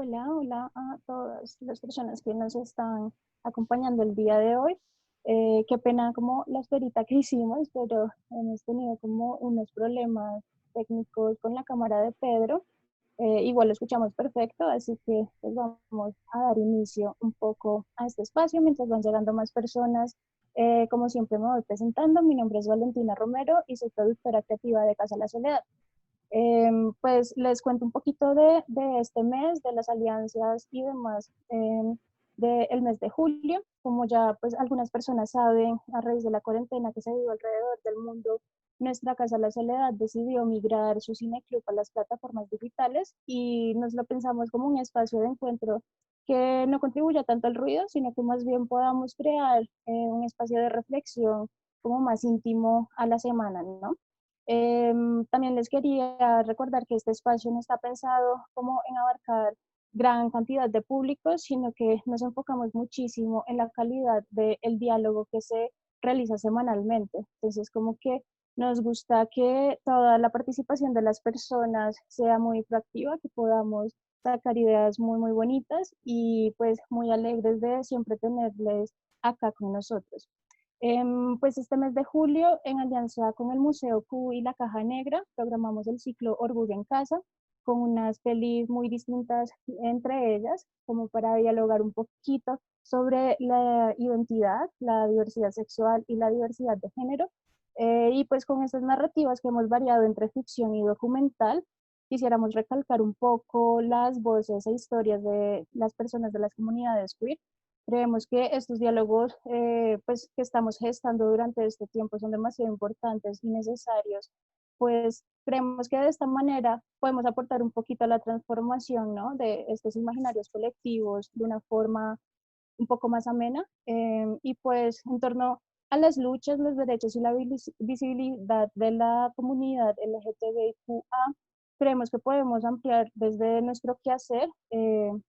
Hola, hola a todas las personas que nos están acompañando el día de hoy. Qué pena como la esperita que hicimos, pero hemos tenido como unos problemas técnicos con la cámara de Pedro. Igual lo escuchamos perfecto, así que pues vamos a dar inicio un poco a este espacio mientras van llegando más personas. Como siempre me voy presentando, mi nombre es Valentina Romero y soy productora creativa de Casa La Soledad. Pues les cuento un poquito de este mes, de las alianzas y demás del mes de julio. Como ya pues algunas personas saben, a raíz de la cuarentena que se vive alrededor del mundo, nuestra Casa La Soledad decidió migrar su cineclub a las plataformas digitales y nos lo pensamos como un espacio de encuentro que no contribuya tanto al ruido, sino que más bien podamos crear un espacio de reflexión como más íntimo a la semana, ¿no? También les quería recordar que este espacio no está pensado como en abarcar gran cantidad de públicos, sino que nos enfocamos muchísimo en la calidad del diálogo que se realiza semanalmente. Entonces, como que nos gusta que toda la participación de las personas sea muy proactiva, que podamos sacar ideas muy, muy bonitas y pues muy alegres de siempre tenerles acá con nosotros. Pues este mes de julio, en alianza con el Museo Q y la Caja Negra, programamos el ciclo Orgullo en Casa, con unas pelis muy distintas entre ellas, como para dialogar un poquito sobre la identidad, la diversidad sexual y la diversidad de género. Y pues con estas narrativas que hemos variado entre ficción y documental, quisiéramos recalcar un poco las voces e historias de las personas de las comunidades queer. Creemos que estos diálogos pues, que estamos gestando durante este tiempo son demasiado importantes y necesarios, pues creemos que de esta manera podemos aportar un poquito a la transformación, ¿no?, de estos imaginarios colectivos de una forma un poco más amena, y pues en torno a las luchas, los derechos y la visibilidad de la comunidad LGTBIQA, creemos que podemos ampliar desde nuestro quehacer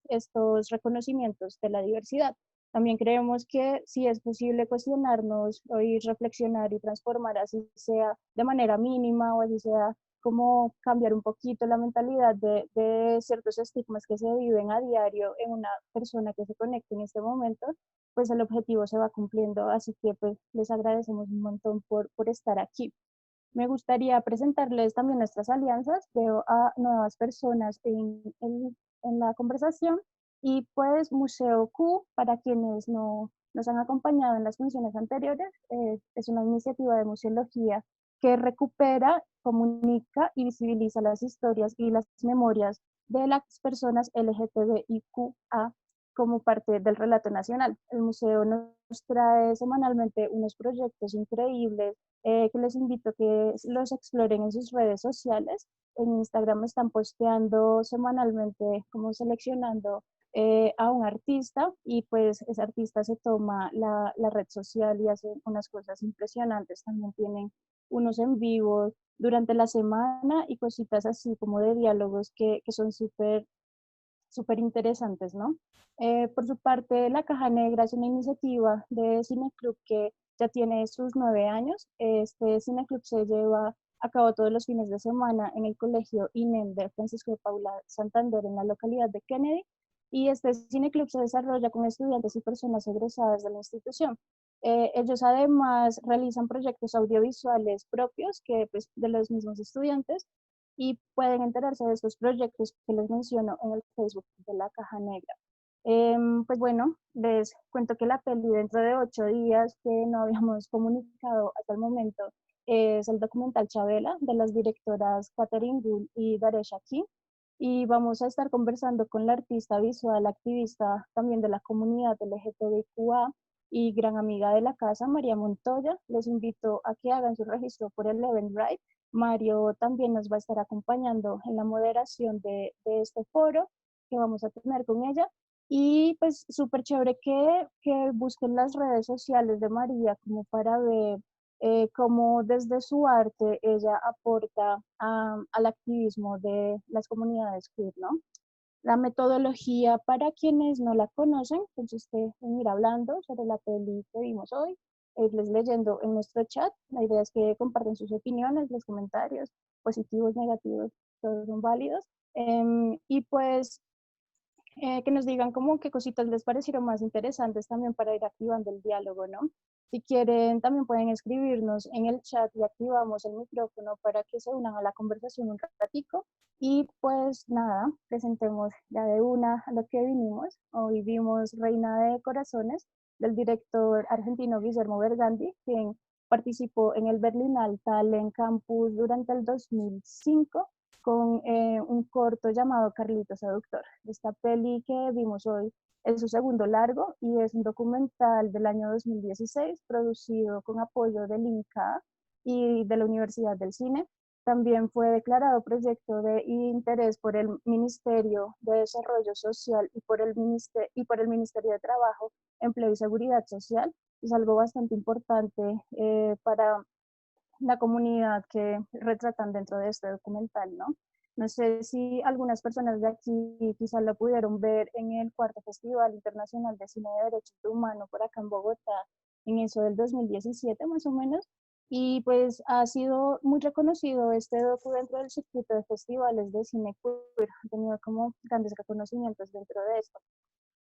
estos reconocimientos de la diversidad. También creemos que sí es posible cuestionarnos, oír, reflexionar y transformar, así sea de manera mínima o así sea como cambiar un poquito la mentalidad de ciertos estigmas que se viven a diario en una persona que se conecte en este momento, pues el objetivo se va cumpliendo. Así que pues les agradecemos un montón por estar aquí. Me gustaría presentarles también nuestras alianzas. Veo a nuevas personas en la conversación y pues Museo Q, para quienes no nos han acompañado en las funciones anteriores, es una iniciativa de museología que recupera, comunica y visibiliza las historias y las memorias de las personas LGTBIQA como parte del relato nacional. El museo nos trae semanalmente unos proyectos increíbles que les invito a que los exploren en sus redes sociales. En Instagram están posteando semanalmente, como seleccionando a un artista y pues ese artista se toma la red social y hace unas cosas impresionantes. También tienen unos en vivo durante la semana y cositas así como de diálogos que son súper interesantes, ¿no? Por su parte, La Caja Negra es una iniciativa de cineclub que ya tiene sus 9 años. Este cineclub se lleva a cabo todos los fines de semana en el colegio INEM de Francisco de Paula Santander en la localidad de Kennedy. Y este cineclub se desarrolla con estudiantes y personas egresadas de la institución. Ellos además realizan proyectos audiovisuales propios que pues, de los mismos estudiantes y pueden enterarse de estos proyectos que les menciono en el Facebook de La Caja Negra. Pues bueno, les cuento que la peli dentro de 8 días que no habíamos comunicado hasta el momento es el documental Chabela de las directoras Catherine Gould y Daresha King, y vamos a estar conversando con la artista visual, activista también de la comunidad LGTBIQA y gran amiga de la casa, María Montoya. Les invito a que hagan su registro por el Eventbrite. Mario también nos va a estar acompañando en la moderación de este foro que vamos a tener con ella. Y pues súper chévere que busquen las redes sociales de María como para ver cómo desde su arte ella aporta al activismo de las comunidades queer, ¿no? La metodología, para quienes no la conocen, pues usted venir hablando sobre la peli que vimos hoy, irles leyendo en nuestro chat. La idea es que compartan sus opiniones, los comentarios, positivos, negativos, todos son válidos. Y pues que nos digan como qué cositas les parecieron más interesantes también para ir activando el diálogo, ¿no? Si quieren, también pueden escribirnos en el chat y activamos el micrófono para que se unan a la conversación un ratico. Y pues nada, presentemos ya de una a lo que vinimos. Hoy vimos Reina de Corazones del director argentino Guillermo Bergandi, quien participó en el Berlinale Talent Campus durante el 2005 con un corto llamado Carlito Seductor. Esta peli que vimos hoy es su segundo largo y es un documental del año 2016 producido con apoyo del INCA y de la Universidad del Cine. También fue declarado proyecto de interés por el Ministerio de Desarrollo Social y por el Ministerio de Trabajo, Empleo y Seguridad Social. Es algo bastante importante para la comunidad que retratan dentro de este documental, ¿no? No sé si algunas personas de aquí quizás lo pudieron ver en el cuarto Festival Internacional de Cine de Derechos Humanos por acá en Bogotá, en eso del 2017 más o menos, y pues ha sido muy reconocido este docu dentro del circuito de festivales de cine queer, ha tenido como grandes reconocimientos dentro de esto.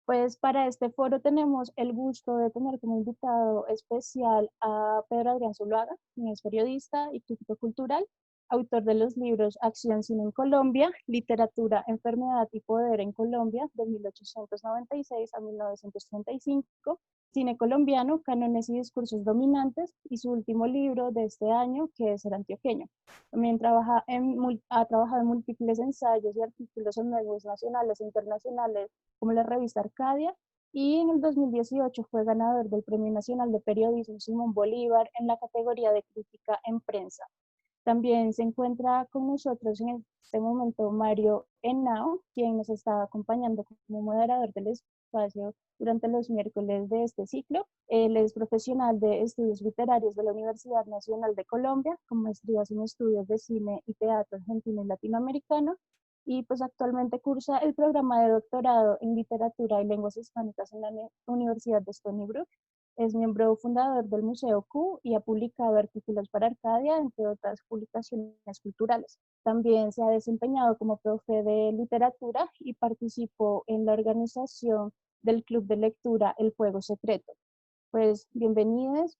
Pues para este foro tenemos el gusto de tener como invitado especial a Pedro Adrián Zuluaga, quien es periodista y crítico cultural, autor de los libros Acción Cine en Colombia, Literatura, Enfermedad y Poder en Colombia, de 1896 a 1935, Cine colombiano, cánones y discursos dominantes, y su último libro de este año, que es El Antioqueño. También ha trabajado en múltiples ensayos y artículos en medios nacionales e internacionales como la revista Arcadia, y en el 2018 fue ganador del Premio Nacional de Periodismo Simón Bolívar en la categoría de crítica en prensa. También se encuentra con nosotros en este momento Mario Henao, quien nos está acompañando como moderador del espacio durante los miércoles de este ciclo. Él es profesional de estudios literarios de la Universidad Nacional de Colombia, con maestrías en estudios de cine y teatro argentino y latinoamericano, y pues actualmente cursa el programa de doctorado en literatura y lenguas hispánicas en la Universidad de Stony Brook. Es miembro fundador del Museo Q y ha publicado artículos para Arcadia, entre otras publicaciones culturales. También se ha desempeñado como profe de literatura y participó en la organización del Club de Lectura El Fuego Secreto. Pues bienvenidos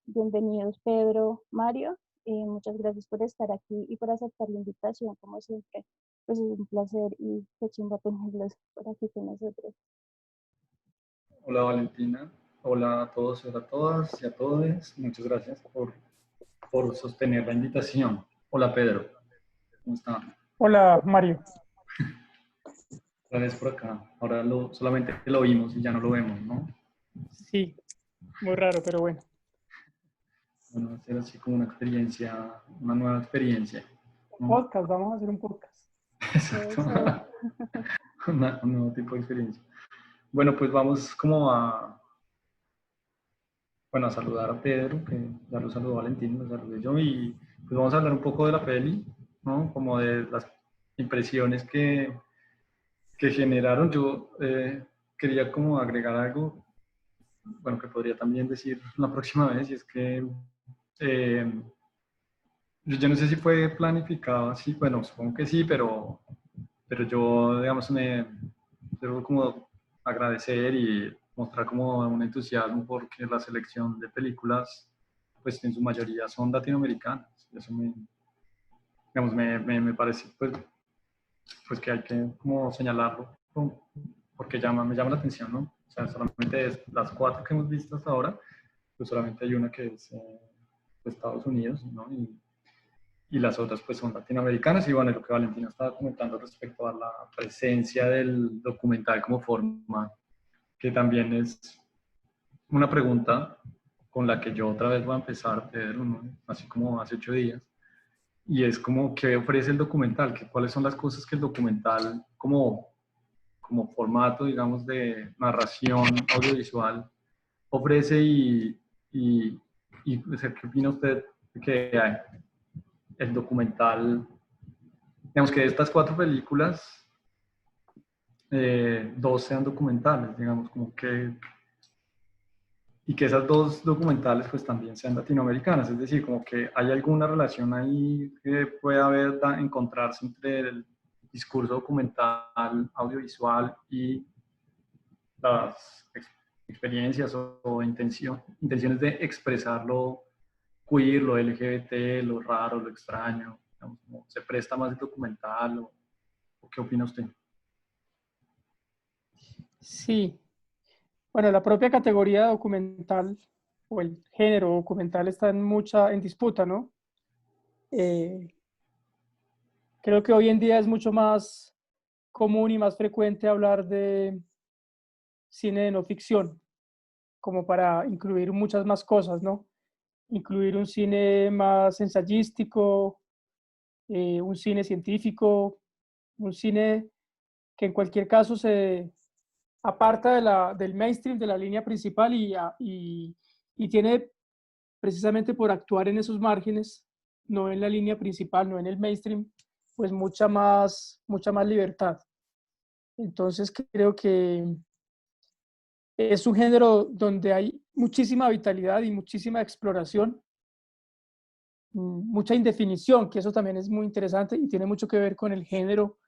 Pedro, Mario. Muchas gracias por estar aquí y por aceptar la invitación, como siempre. Pues es un placer y qué chimba tenerlos por aquí con nosotros. Hola Valentina, hola a todos, hola a todas y a todos. Muchas gracias por sostener la invitación. Hola Pedro, ¿cómo está? Hola Mario. Gracias por acá. Ahora solamente lo vimos y ya no lo vemos, ¿no? Sí, muy raro, pero bueno. Bueno, va a ser así como una experiencia, una nueva experiencia, Un ¿no? podcast, vamos a hacer un podcast. Exacto. Un nuevo tipo de experiencia. Bueno, pues vamos como a saludar a Pedro, que ya lo saludó Valentín, lo saludé yo, y pues vamos a hablar un poco de la peli, ¿no? Como de las impresiones que generaron. Yo quería como agregar algo, bueno, que podría también decir la próxima vez, y es que yo no sé si fue planificado así, bueno, supongo que sí, pero yo, digamos, debo como agradecer y mostrar como un entusiasmo porque la selección de películas, pues en su mayoría son latinoamericanas. Eso digamos, me parece pues que hay que como señalarlo porque me llama la atención, ¿no? O sea, solamente es las 4 que hemos visto hasta ahora, pues solamente hay una que es de Estados Unidos, ¿no? Y las otras pues son latinoamericanas. Y bueno, lo que Valentina estaba comentando respecto a la presencia del documental como forma, que también es una pregunta con la que yo otra vez voy a empezar, Pedro, ¿no? Así como hace 8 días, y es como qué ofrece el documental, cuáles son las cosas que el documental como formato, digamos, de narración audiovisual ofrece y pues, ¿qué opina usted que el documental, digamos que de estas 4 películas, 2 sean documentales, digamos, como que, y que esas 2 documentales pues también sean latinoamericanas, es decir, como que hay alguna relación ahí que pueda encontrarse entre el discurso documental, audiovisual y las experiencias o intenciones de expresar lo queer, lo LGBT, lo raro, lo extraño? Digamos, ¿se presta más el documental o qué opina usted? Sí, bueno, la propia categoría documental o el género documental está en disputa, ¿no? Eh, Creo que hoy en día es mucho más común y más frecuente hablar de cine de no ficción, como para incluir muchas más cosas, ¿no? Incluir un cine más ensayístico, un cine científico, un cine que en cualquier caso se aparta del mainstream, de la línea principal y tiene precisamente por actuar en esos márgenes, no en la línea principal, no en el mainstream, pues mucha más libertad. Entonces creo que es un género donde hay muchísima vitalidad y muchísima exploración, mucha indefinición, que eso también es muy interesante y tiene mucho que ver con el género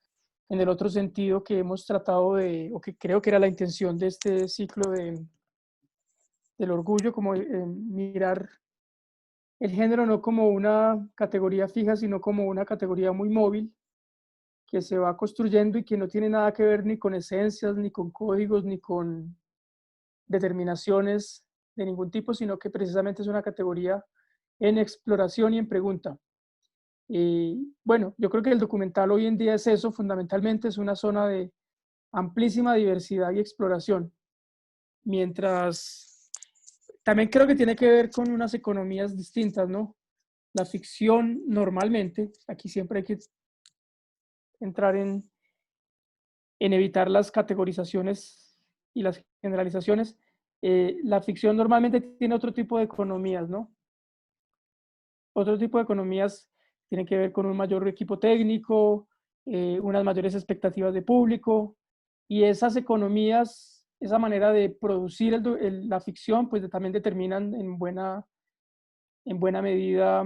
en el otro sentido que hemos tratado o que creo que era la intención de este ciclo del orgullo, como mirar el género no como una categoría fija, sino como una categoría muy móvil que se va construyendo y que no tiene nada que ver ni con esencias, ni con códigos, ni con determinaciones de ningún tipo, sino que precisamente es una categoría en exploración y en pregunta. Y bueno, yo creo que el documental hoy en día es eso, fundamentalmente es una zona de amplísima diversidad y exploración, mientras también creo que tiene que ver con unas economías distintas, ¿no? La ficción normalmente, aquí siempre hay que entrar en evitar las categorizaciones y las generalizaciones. La ficción normalmente tiene otro tipo de economías, ¿no? Otro tipo de economías tienen que ver con un mayor equipo técnico, unas mayores expectativas de público, y esas economías, esa manera de producir la ficción, pues también determinan en buena medida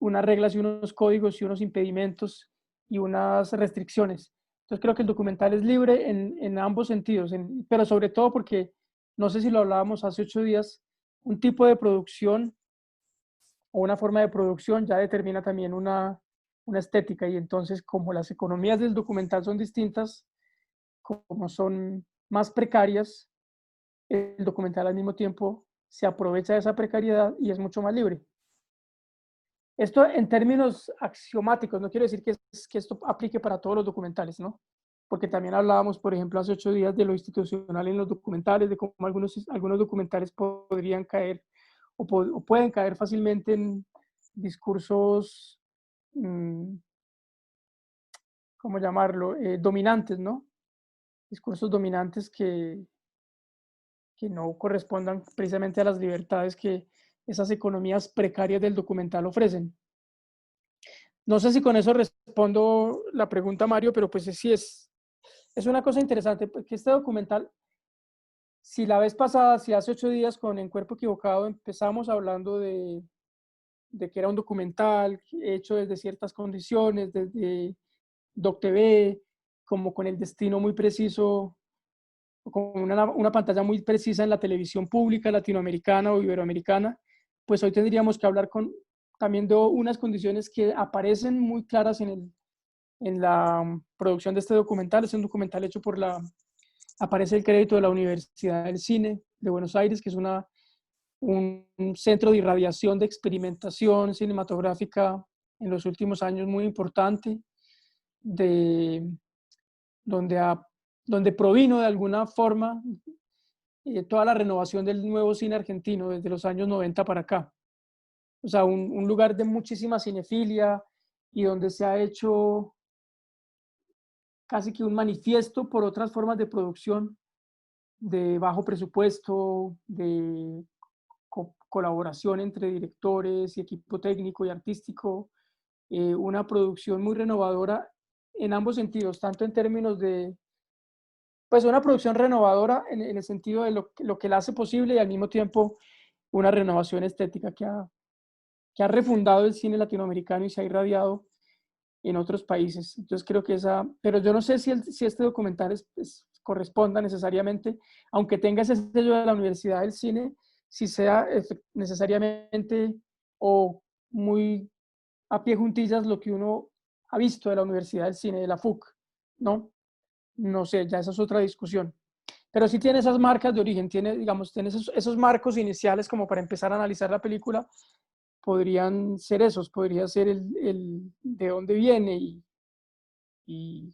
unas reglas y unos códigos y unos impedimentos y unas restricciones. Entonces creo que el documental es libre en ambos sentidos, pero sobre todo porque, no sé si lo hablábamos hace 8 días, un tipo de producción o una forma de producción ya determina también una estética y entonces como las economías del documental son distintas, como son más precarias, el documental al mismo tiempo se aprovecha de esa precariedad y es mucho más libre. Esto en términos axiomáticos, no quiero decir que esto aplique para todos los documentales, ¿no? Porque también hablábamos, por ejemplo, hace 8 días de lo institucional en los documentales, de cómo algunos documentales podrían caer o pueden caer fácilmente en discursos, ¿cómo llamarlo? Dominantes, ¿no? Discursos dominantes que no correspondan precisamente a las libertades que esas economías precarias del documental ofrecen. No sé si con eso respondo la pregunta, Mario, pero pues sí es una cosa interesante, porque este documental, si la vez pasada, si hace 8 días con En Cuerpo Equivocado empezamos hablando de que era un documental hecho desde ciertas condiciones, desde DocTV, como con el destino muy preciso, con una pantalla muy precisa en la televisión pública latinoamericana o iberoamericana, pues hoy tendríamos que hablar también de unas condiciones que aparecen muy claras en la producción de este documental. Es un documental hecho aparece el crédito de la Universidad del Cine de Buenos Aires, que es un centro de irradiación de experimentación cinematográfica en los últimos años muy importante, donde, donde provino de alguna forma toda la renovación del nuevo cine argentino desde los años 90 para acá. O sea, un lugar de muchísima cinefilia y donde se ha hecho casi que un manifiesto por otras formas de producción de bajo presupuesto, de colaboración entre directores y equipo técnico y artístico, una producción muy renovadora en ambos sentidos, tanto en términos de, pues una producción renovadora en el sentido de lo que la hace posible y al mismo tiempo una renovación estética que ha refundado el cine latinoamericano y se ha irradiado en otros países. Entonces creo que pero yo no sé si este documental es corresponda necesariamente, aunque tenga ese sello de la Universidad del Cine, si sea necesariamente o muy a pie juntillas lo que uno ha visto de la Universidad del Cine, de la FUC, ¿no? No sé, ya esa es otra discusión. Pero sí tiene esas marcas de origen, tiene, digamos, tiene esos marcos iniciales como para empezar a analizar la película, podrían ser esos, podría ser el de dónde viene y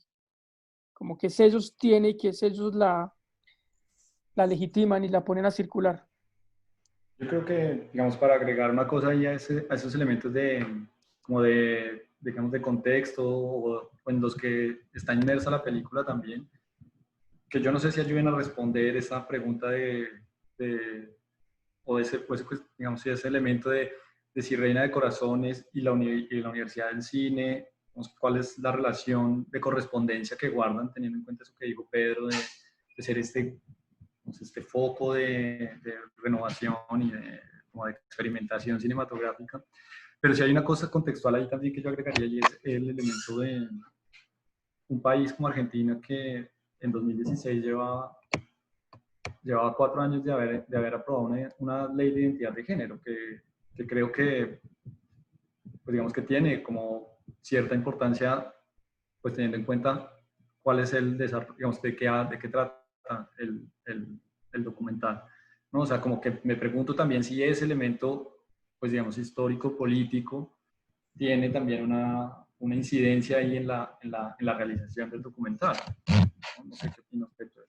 como qué sellos tiene y qué sellos la legitiman y la ponen a circular. Yo creo que, digamos, para agregar una cosa ahí a esos elementos como digamos, de contexto o en los que está inmersa la película también, que yo no sé si ayuden a responder esa pregunta o ese, pues, digamos, ese elemento de si Reina de Corazones y y la Universidad del Cine, digamos, cuál es la relación de correspondencia que guardan, teniendo en cuenta eso que dijo Pedro, de ser este foco de renovación y como de experimentación cinematográfica. Pero si hay una cosa contextual ahí también que yo agregaría y es el elemento de un país como Argentina que en 2016 llevaba 4 años de haber aprobado una ley de identidad de género que creo que, pues digamos que tiene como cierta importancia, pues teniendo en cuenta cuál es el desarrollo, digamos, de qué trata el documental, ¿no? O sea, como que me pregunto también si ese elemento, pues digamos, histórico, político, tiene también una incidencia ahí en la realización del documental. No sé qué opinas, Pedro.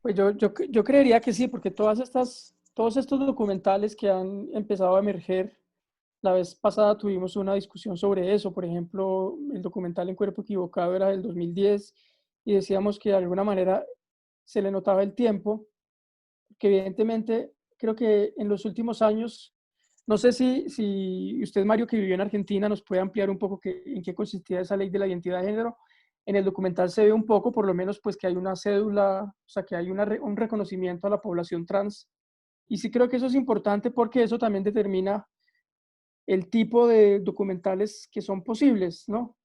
Pues yo creería que sí, porque todos estos documentales que han empezado a emerger, la vez pasada tuvimos una discusión sobre eso, por ejemplo, el documental En Cuerpo Equivocado era del 2010 y decíamos que de alguna manera se le notaba el tiempo, que evidentemente creo que en los últimos años, no sé si usted, Mario, que vivió en Argentina, nos puede ampliar un poco en qué consistía esa ley de la identidad de género. En el documental se ve un poco, por lo menos, pues que hay una cédula, o sea, que hay un reconocimiento a la población trans. Y sí creo que eso es importante porque eso también determina el tipo de documentales que son posibles, ¿no?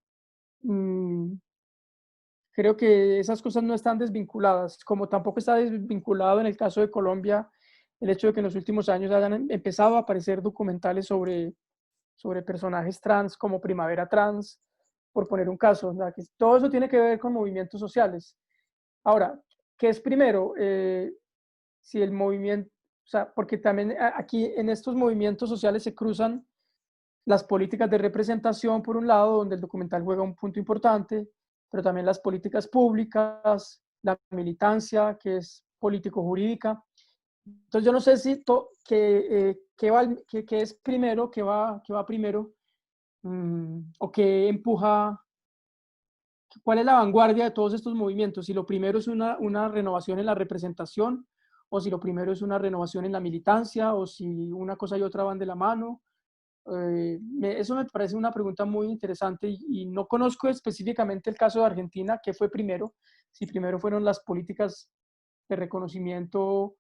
Creo que esas cosas no están desvinculadas, como tampoco está desvinculado en el caso de Colombia el hecho de que en los últimos años hayan empezado a aparecer documentales sobre personajes trans como Primavera Trans, por poner un caso, ¿no? Que todo eso tiene que ver con movimientos sociales. Ahora, ¿qué es primero? Si el movimiento, o sea, porque también aquí en estos movimientos sociales se cruzan las políticas de representación, por un lado, donde el documental juega un punto importante, pero también las políticas públicas, la militancia, que es político-jurídica. Entonces, yo no sé si qué es primero, qué va primero, o qué empuja, cuál es la vanguardia de todos estos movimientos, si lo primero es una renovación en la representación, o si lo primero es una renovación en la militancia, o si una cosa y otra van de la mano. Eso me parece una pregunta muy interesante y no conozco específicamente el caso de Argentina, qué fue primero, si primero fueron las políticas de reconocimiento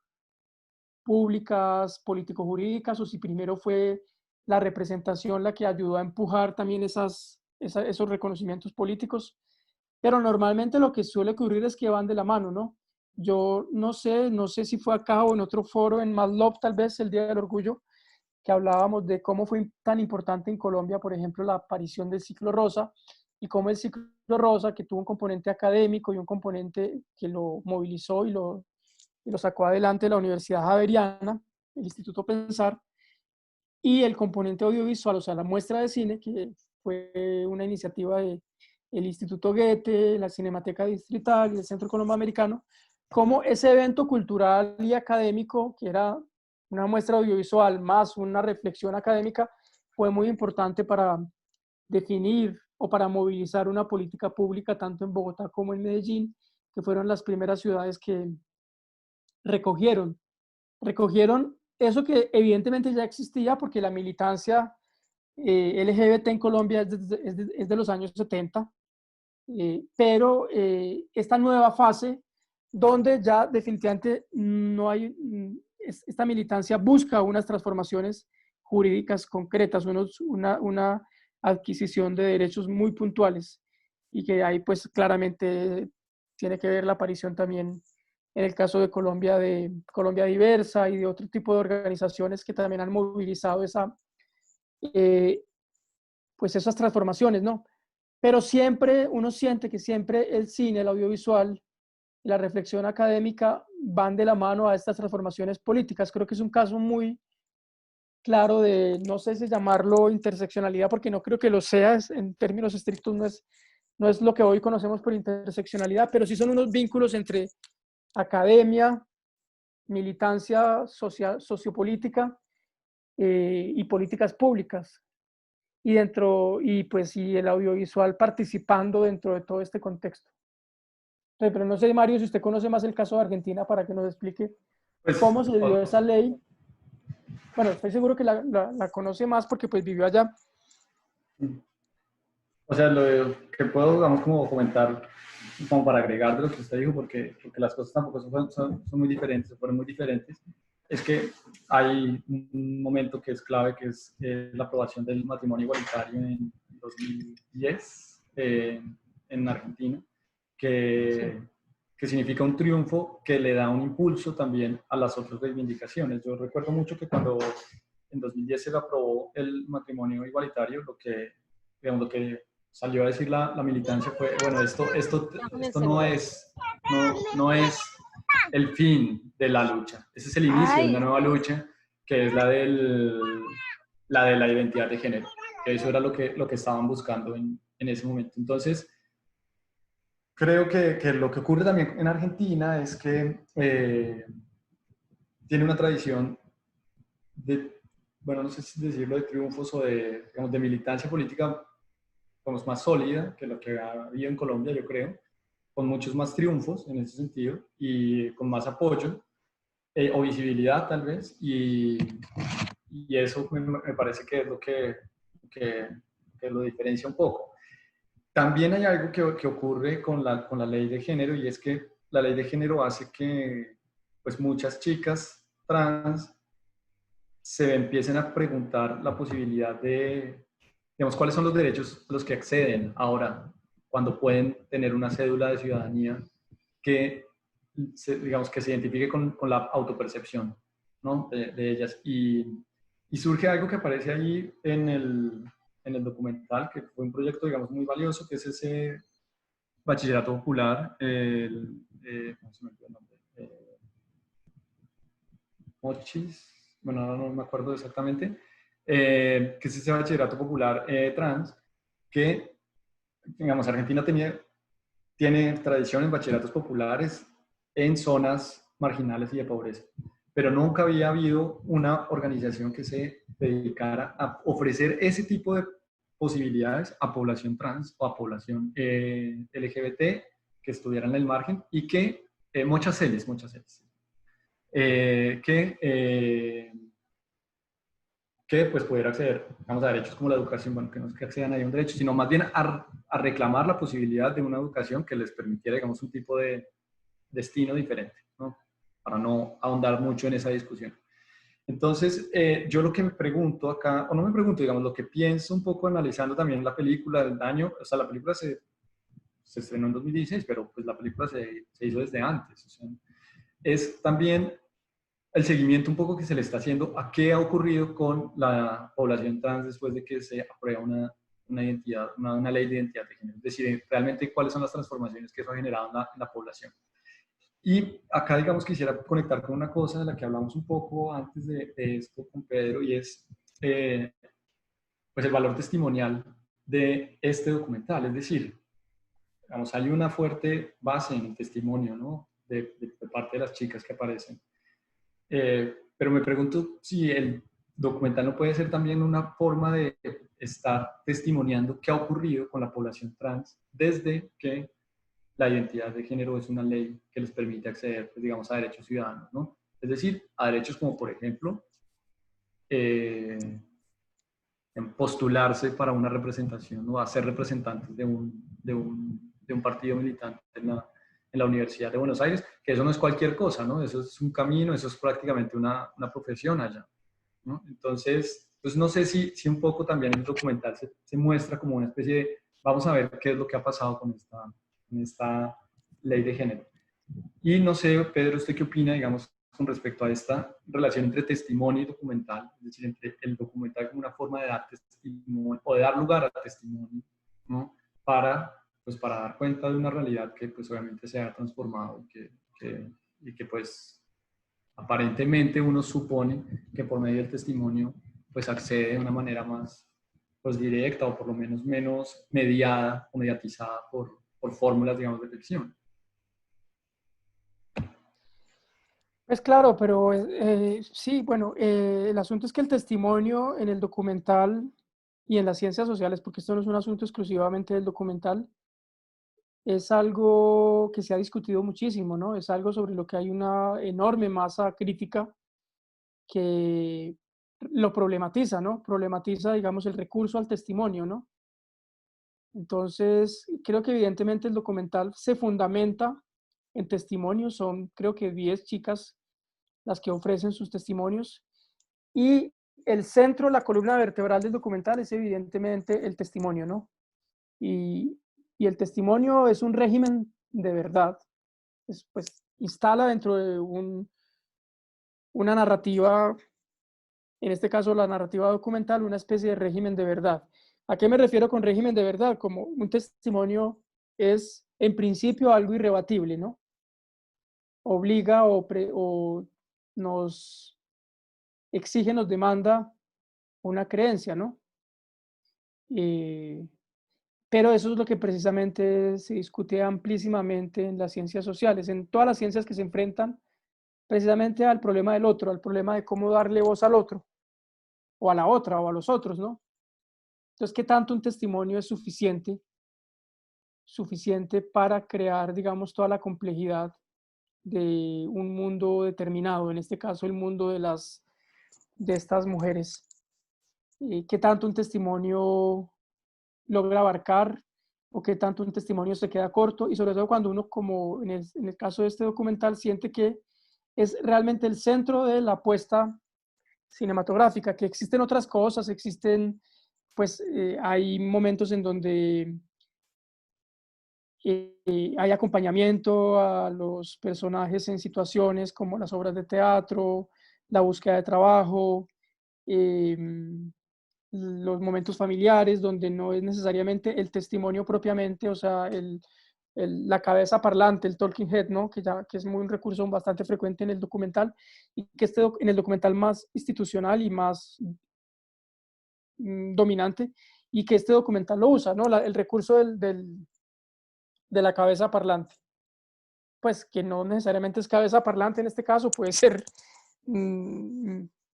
públicas, político-jurídicas, o si primero fue la representación la que ayudó a empujar también esos reconocimientos políticos. Pero normalmente lo que suele ocurrir es que van de la mano, ¿no? Yo no sé si fue acá o en otro foro, en Madlop tal vez, el Día del Orgullo, que hablábamos de cómo fue tan importante en Colombia, por ejemplo, la aparición del ciclo rosa y cómo el ciclo rosa, que tuvo un componente académico y un componente que lo movilizó y lo sacó adelante la Universidad Javeriana, el Instituto Pensar, y el componente audiovisual, o sea, la muestra de cine, que fue una iniciativa del Instituto Goethe, la Cinemateca Distrital y el Centro Colomboamericano, como ese evento cultural y académico, que era una muestra audiovisual más una reflexión académica, fue muy importante para definir o para movilizar una política pública tanto en Bogotá como en Medellín, que fueron las primeras ciudades que recogieron eso que evidentemente ya existía porque la militancia LGBT en Colombia es de los años 70, pero esta nueva fase donde ya definitivamente no hay, esta militancia busca unas transformaciones jurídicas concretas, una adquisición de derechos muy puntuales y que ahí pues claramente tiene que ver la aparición también en el caso de Colombia Diversa y de otro tipo de organizaciones que también han movilizado pues esas transformaciones, ¿no? Pero siempre, uno siente que siempre el cine, el audiovisual y la reflexión académica van de la mano a estas transformaciones políticas. Creo que es un caso muy claro de, no sé si llamarlo interseccionalidad, porque no creo que lo sea, en términos estrictos no es lo que hoy conocemos por interseccionalidad, pero sí son unos vínculos entre academia, militancia social, sociopolítica y políticas públicas. Y el audiovisual participando dentro de todo este contexto. Pero no sé, Mario, si usted conoce más el caso de Argentina para que nos explique Pues, cómo se dio esa ley. Bueno, estoy seguro que la conoce más porque pues vivió allá. o sea, que puedo, digamos, como comentar, como para agregar de lo que usted dijo, porque las cosas tampoco son muy diferentes, fueron muy diferentes, es que hay un momento que es clave, que es la aprobación del matrimonio igualitario en 2010 en Argentina, que, Sí. que significa un triunfo que le da un impulso también a las otras reivindicaciones. Yo recuerdo mucho que cuando en 2010 se aprobó el matrimonio igualitario, digamos, lo que salió a decir la militancia fue, bueno, esto no es el fin de la lucha, ese es el inicio de una nueva lucha, que es la de la identidad de género, que eso era lo que estaban buscando en ese momento. Entonces, creo que lo que ocurre también en Argentina es que tiene una tradición de, bueno, no sé si decirlo, de triunfos o digamos, de militancia política digamos, más sólida que lo que ha habido en Colombia, yo creo, con muchos más triunfos en ese sentido y con más apoyo o visibilidad tal vez, y eso me parece que es que lo diferencia un poco. También hay algo que ocurre con la ley de género, y es que la ley de género hace que pues, muchas chicas trans se empiecen a preguntar la posibilidad de, digamos, cuáles son los derechos a los que acceden ahora cuando pueden tener una cédula de ciudadanía que, digamos, que se identifique con la autopercepción, ¿no? de ellas. Y surge algo que aparece ahí en el documental, que fue un proyecto, digamos, muy valioso, que es ese bachillerato popular, ¿cómo se me olvidó el nombre? Mochis, bueno, ahora no me acuerdo exactamente, que es ese bachillerato popular trans, que, digamos, Argentina tiene tradición en bachilleratos populares en zonas marginales y de pobreza, pero nunca había habido una organización que se dedicara a ofrecer ese tipo de posibilidades a población trans o a población LGBT que estuvieran en el margen y que, muchas celes, que pues pudiera acceder, digamos, a derechos como la educación, bueno, que no es que accedan ahí a un derecho, sino más bien a reclamar la posibilidad de una educación que les permitiera, digamos, un tipo de destino diferente, ¿no? Para no ahondar mucho en esa discusión. Entonces, yo lo que me pregunto acá, o no me pregunto, digamos, lo que pienso un poco analizando también la película del año, o sea, la película se estrenó en 2016, pero pues la película se hizo desde antes, o sea, es también el seguimiento un poco que se le está haciendo a qué ha ocurrido con la población trans después de que se aprueba una ley de identidad de género. Es decir, realmente cuáles son las transformaciones que eso ha generado en la población. Y acá, digamos, quisiera conectar con una cosa de la que hablamos un poco antes de esto con Pedro, y es pues el valor testimonial de este documental. Es decir, digamos, hay una fuerte base en el testimonio, ¿no? de parte de las chicas que aparecen. Pero me pregunto si el documental no puede ser también una forma de estar testimoniando qué ha ocurrido con la población trans desde que la identidad de género es una ley que les permite acceder, pues, digamos, a derechos ciudadanos, ¿no? Es decir, a derechos como, por ejemplo, en postularse para una representación o a ser representantes de un partido militante en la Universidad de Buenos Aires, que eso no es cualquier cosa, ¿no? Eso es un camino, eso es prácticamente una profesión allá, ¿no? Entonces, pues no sé si un poco también en el documental se muestra como una especie de, vamos a ver qué es lo que ha pasado con esta ley de género. Y no sé, Pedro, ¿usted qué opina, digamos, con respecto a esta relación entre testimonio y documental? Es decir, entre el documental como una forma de dar testimonio o de dar lugar a testimonio, ¿no? Pues, para dar cuenta de una realidad que pues obviamente se ha transformado y que pues aparentemente uno supone que por medio del testimonio pues accede de una manera más pues directa o por lo menos mediada o mediatizada por fórmulas, digamos, de ficción. Pues claro, pero sí, bueno, el asunto es que el testimonio en el documental y en las ciencias sociales, porque esto no es un asunto exclusivamente del documental, es algo que se ha discutido muchísimo, ¿no? Es algo sobre lo que hay una enorme masa crítica que lo problematiza, ¿no? Problematiza, digamos, el recurso al testimonio, ¿no? Entonces, creo que evidentemente el documental se fundamenta en testimonios, son creo que 10 chicas las que ofrecen sus testimonios, y el centro, la columna vertebral del documental es evidentemente el testimonio, ¿no? Y, y el testimonio es un régimen de verdad, pues instala dentro de una narrativa, en este caso la narrativa documental, una especie de régimen de verdad. ¿A qué me refiero con régimen de verdad? Como un testimonio es en principio algo irrebatible, ¿no? Obliga o nos exige, nos demanda una creencia, ¿no? Pero eso es lo que precisamente se discute amplísimamente en las ciencias sociales, en todas las ciencias que se enfrentan precisamente al problema del otro, al problema de cómo darle voz al otro, o a la otra, o a los otros, ¿no? Entonces, ¿qué tanto un testimonio es suficiente para crear, digamos, toda la complejidad de un mundo determinado, en este caso el mundo de estas mujeres? ¿Qué tanto un testimonio logra abarcar o qué tanto un testimonio se queda corto? Y sobre todo cuando uno, como en el caso de este documental, siente que es realmente el centro de la apuesta cinematográfica, que existen otras cosas, pues hay momentos en donde hay acompañamiento a los personajes en situaciones como las obras de teatro, la búsqueda de trabajo, eh, los momentos familiares, donde no es necesariamente el testimonio propiamente, o sea, la cabeza parlante, el talking head, ¿no? Que es un recurso bastante frecuente en el documental, y que en el documental más institucional y más dominante, y que este documental lo usa, ¿no? El recurso de la cabeza parlante, pues que no necesariamente es cabeza parlante en este caso, puede ser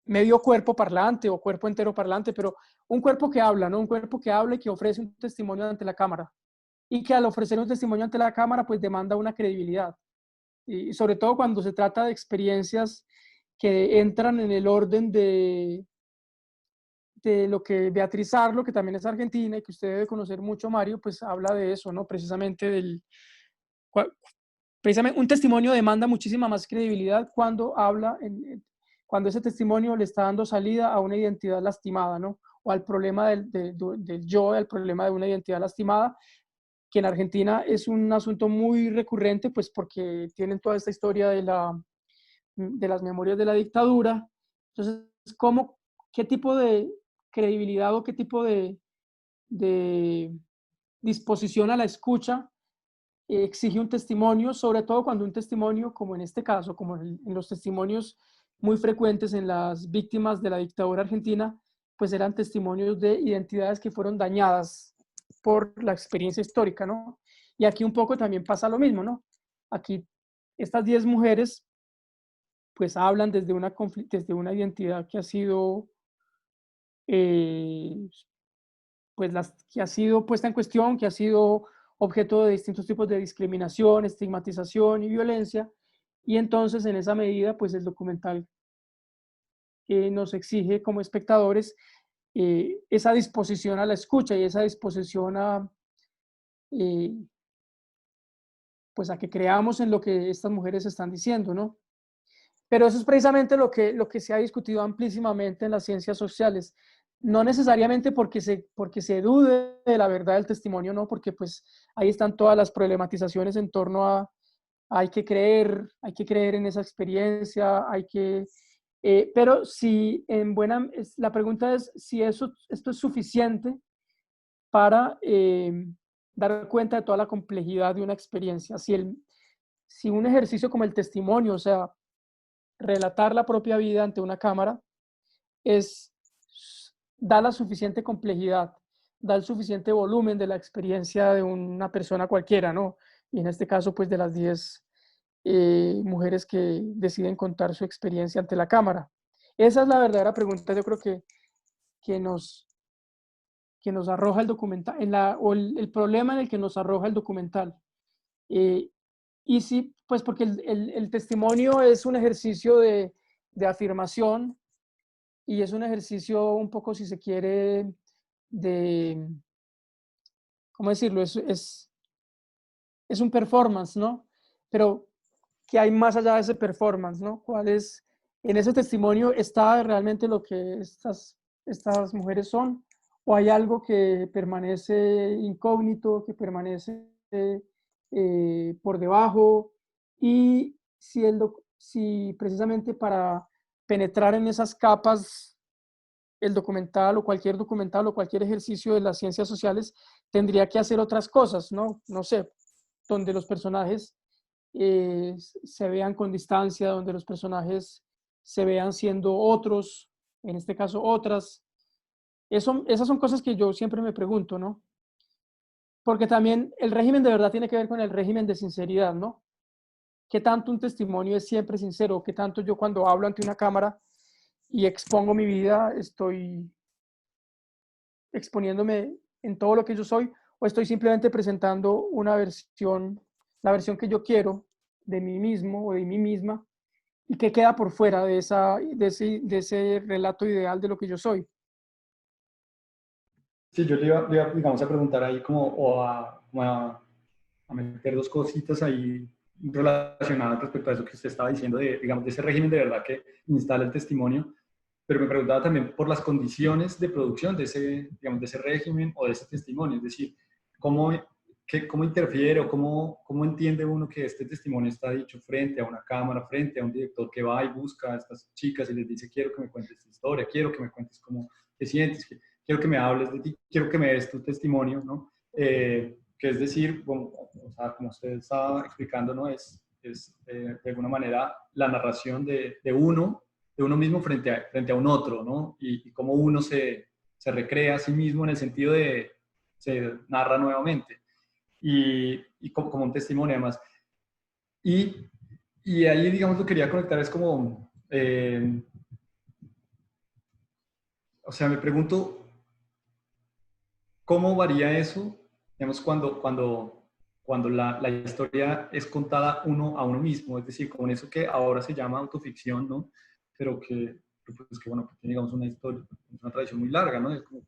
medio cuerpo parlante o cuerpo entero parlante, pero un cuerpo que habla, ¿no? Un cuerpo que habla y que ofrece un testimonio ante la cámara, y que al ofrecer un testimonio ante la cámara, pues demanda una credibilidad, y sobre todo cuando se trata de experiencias que entran en el orden de lo que Beatriz Arlo, que también es argentina y que usted debe conocer mucho, Mario, pues habla de eso, ¿no? Precisamente un testimonio demanda muchísima más credibilidad cuando cuando ese testimonio le está dando salida a una identidad lastimada, ¿no? O al problema del yo, al problema de una identidad lastimada, que en Argentina es un asunto muy recurrente, pues porque tienen toda esta historia de las memorias de la dictadura. Entonces, ¿qué tipo de credibilidad o qué tipo de disposición a la escucha exige un testimonio, sobre todo cuando un testimonio, como en este caso, como en los testimonios muy frecuentes en las víctimas de la dictadura argentina, pues eran testimonios de identidades que fueron dañadas por la experiencia histórica, ¿no? Y aquí un poco también pasa lo mismo, ¿no? Aquí estas 10 mujeres pues hablan desde una identidad que ha sido eh, que ha sido puesta en cuestión, que ha sido objeto de distintos tipos de discriminación, estigmatización y violencia. Y entonces, en esa medida, pues el documental nos exige como espectadores esa disposición a la escucha y esa disposición eh, pues a que creamos en lo que estas mujeres están diciendo, ¿no? Pero eso es precisamente lo que se ha discutido amplísimamente en las ciencias sociales. No necesariamente porque se dude de la verdad del testimonio, no, porque pues ahí están todas las problematizaciones en torno hay que creer en esa experiencia, pero si la pregunta es si esto es suficiente para dar cuenta de toda la complejidad de una experiencia. Si un ejercicio como el testimonio, o sea, relatar la propia vida ante una cámara, da la suficiente complejidad, da el suficiente volumen de la experiencia de una persona cualquiera, ¿no? Y en este caso, pues de las 10 mujeres que deciden contar su experiencia ante la cámara. Esa es la verdadera pregunta, yo creo que nos, que nos arroja el documental, o el problema en el que nos arroja el documental. Y sí, pues porque el testimonio es un ejercicio de afirmación y es un ejercicio un poco, si se quiere, de, ¿cómo decirlo? Es un performance, ¿no? Pero ¿qué hay más allá de ese performance, ¿no? En ese testimonio está realmente lo que estas mujeres son? ¿O hay algo que permanece incógnito, que permanece por debajo? Y si precisamente para penetrar en esas capas el documental o cualquier ejercicio de las ciencias sociales tendría que hacer otras cosas, ¿no? No sé, donde los personajes se vean con distancia, donde los personajes se vean siendo otros, en este caso otras. Esas son cosas que yo siempre me pregunto, ¿no? Porque también el régimen de verdad tiene que ver con el régimen de sinceridad, ¿no? ¿Qué tanto un testimonio es siempre sincero? ¿Qué tanto yo cuando hablo ante una cámara y expongo mi vida estoy exponiéndome en todo lo que yo soy, o estoy simplemente presentando la versión que yo quiero de mí mismo o de mí misma, y que queda por fuera de ese relato ideal de lo que yo soy? Sí, yo le iba, digamos, a preguntar ahí a meter dos cositas ahí relacionadas respecto a eso que usted estaba diciendo, digamos, de ese régimen de verdad que instala el testimonio, pero me preguntaba también por las condiciones de producción de ese, digamos, de ese régimen o de ese testimonio, es decir, cómo, cómo interfiere o cómo entiende uno que este testimonio está dicho frente a una cámara, frente a un director que va y busca a estas chicas y les dice, quiero que me cuentes tu historia, quiero que me cuentes cómo te sientes, quiero que me hables de ti, quiero que me des tu testimonio, ¿no? Que es decir, o sea, como usted estaba explicando, ¿no? Es de alguna manera la narración de uno mismo frente a un otro, ¿no? Y cómo uno se recrea a sí mismo en el sentido de se narra nuevamente y como un testimonio además. Y, y ahí, digamos, lo que quería conectar es como, o sea, me pregunto, ¿cómo varía eso, digamos, cuando la historia es contada uno a uno mismo? Es decir, con eso que ahora se llama autoficción, ¿no? Pero pues, bueno, que tiene, digamos, una historia, una tradición muy larga, ¿no? Es como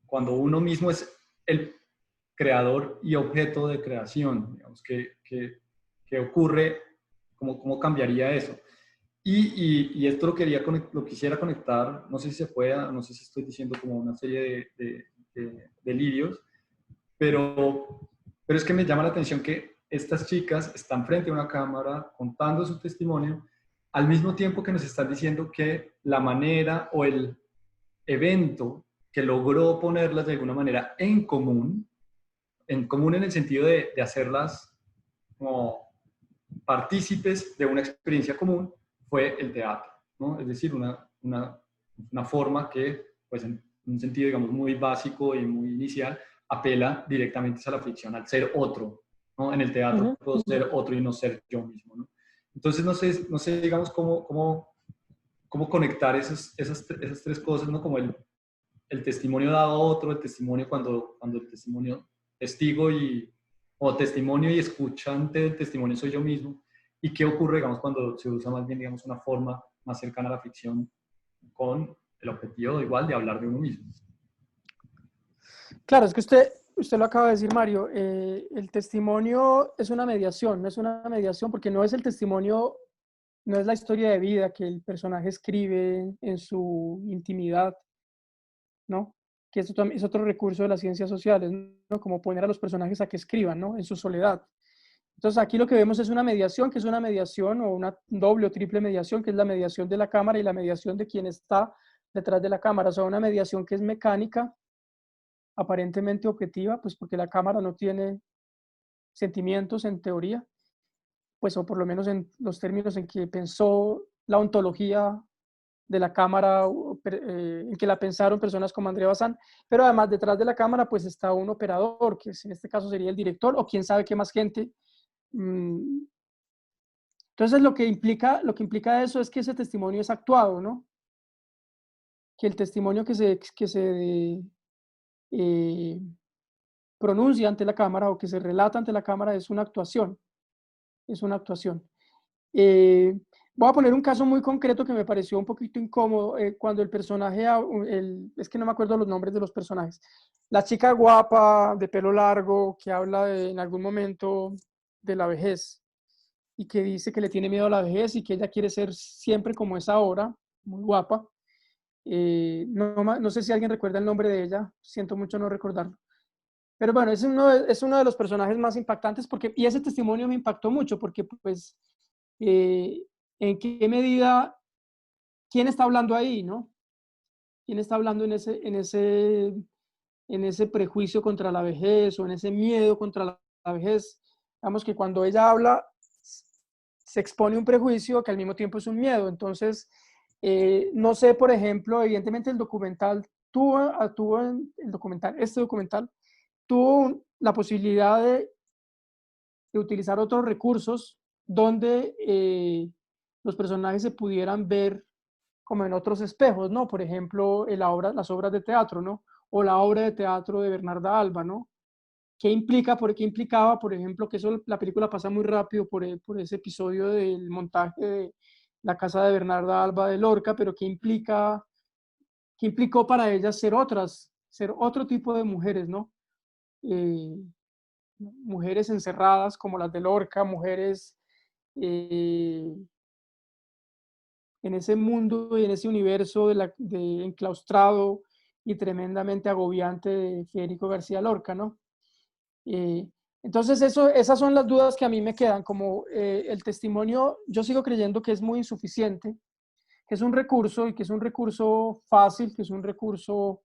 cuando uno mismo es el creador y objeto de creación, digamos, ¿qué ocurre? ¿Cómo cambiaría eso? Y esto lo quisiera conectar, no sé si se pueda, no sé si estoy diciendo como una serie de delirios, pero, pero es que me llama la atención que estas chicas están frente a una cámara contando su testimonio, al mismo tiempo que nos están diciendo que la manera o el evento que logró ponerlas de alguna manera en común en el sentido de hacerlas como partícipes de una experiencia común, fue el teatro, ¿no? Es decir, una forma que, pues en un sentido, digamos, muy básico y muy inicial, apela directamente a la ficción, al ser otro, ¿no? En el teatro puedo ser otro y no ser yo mismo, ¿no? Entonces, no sé digamos, cómo conectar esas tres cosas, ¿no? Como el testimonio dado a otro, el testimonio cuando el testimonio testigo o testimonio y escuchante del testimonio soy yo mismo, y qué ocurre, digamos, cuando se usa más bien, digamos, una forma más cercana a la ficción con el objetivo igual de hablar de uno mismo. Claro, es que usted lo acaba de decir, Mario, el testimonio es una mediación, no es una mediación porque no es el testimonio, no es la historia de vida que el personaje escribe en su intimidad, ¿no? Que eso es otro recurso de las ciencias sociales, ¿no? Como poner a los personajes a que escriban, ¿no? En su soledad. Entonces aquí lo que vemos es una mediación, que es una mediación o una doble o triple mediación, que es la mediación de la cámara y la mediación de quien está detrás de la cámara. O sea, una mediación que es mecánica, aparentemente objetiva, pues porque la cámara no tiene sentimientos en teoría, pues o por lo menos en los términos en que pensó la ontología de la cámara, en que la pensaron personas como André Bazin, pero además detrás de la cámara pues está un operador, que en este caso sería el director o quién sabe qué más gente. Entonces lo que implica eso es que ese testimonio es actuado, ¿no? Que el testimonio que se pronuncia ante la cámara o que se relata ante la cámara es una actuación, es una actuación. Voy a poner un caso muy concreto que me pareció un poquito incómodo, cuando el personaje, es que no me acuerdo los nombres de los personajes, la chica guapa de pelo largo que habla en algún momento de la vejez y que dice que le tiene miedo a la vejez y que ella quiere ser siempre como es ahora, muy guapa. No sé si alguien recuerda el nombre de ella, siento mucho no recordarlo. Pero bueno, es uno de los personajes más impactantes y ese testimonio me impactó mucho porque pues en qué medida, quién está hablando ahí, ¿no? ¿Quién está hablando en ese prejuicio contra la vejez o en ese miedo contra la vejez? Digamos que cuando ella habla se expone un prejuicio que al mismo tiempo es un miedo. Entonces, no sé, por ejemplo, evidentemente el documental este documental tuvo la posibilidad de utilizar otros recursos donde los personajes se pudieran ver como en otros espejos, ¿no? Por ejemplo, las obras de teatro, ¿no? O la obra de teatro de Bernarda Alba, ¿no? ¿Qué implicaba, por ejemplo, que la película pasa muy rápido por ese episodio del montaje de la casa de Bernarda Alba de Lorca, pero qué implicó para ellas ser otro tipo de mujeres, ¿no? Mujeres encerradas como las de Lorca, mujeres en ese mundo y en ese universo de enclaustrado y tremendamente agobiante de Federico García Lorca, ¿no? Entonces esas son las dudas que a mí me quedan, como el testimonio, yo sigo creyendo que es muy insuficiente, que es un recurso y que es un recurso fácil, que es un recurso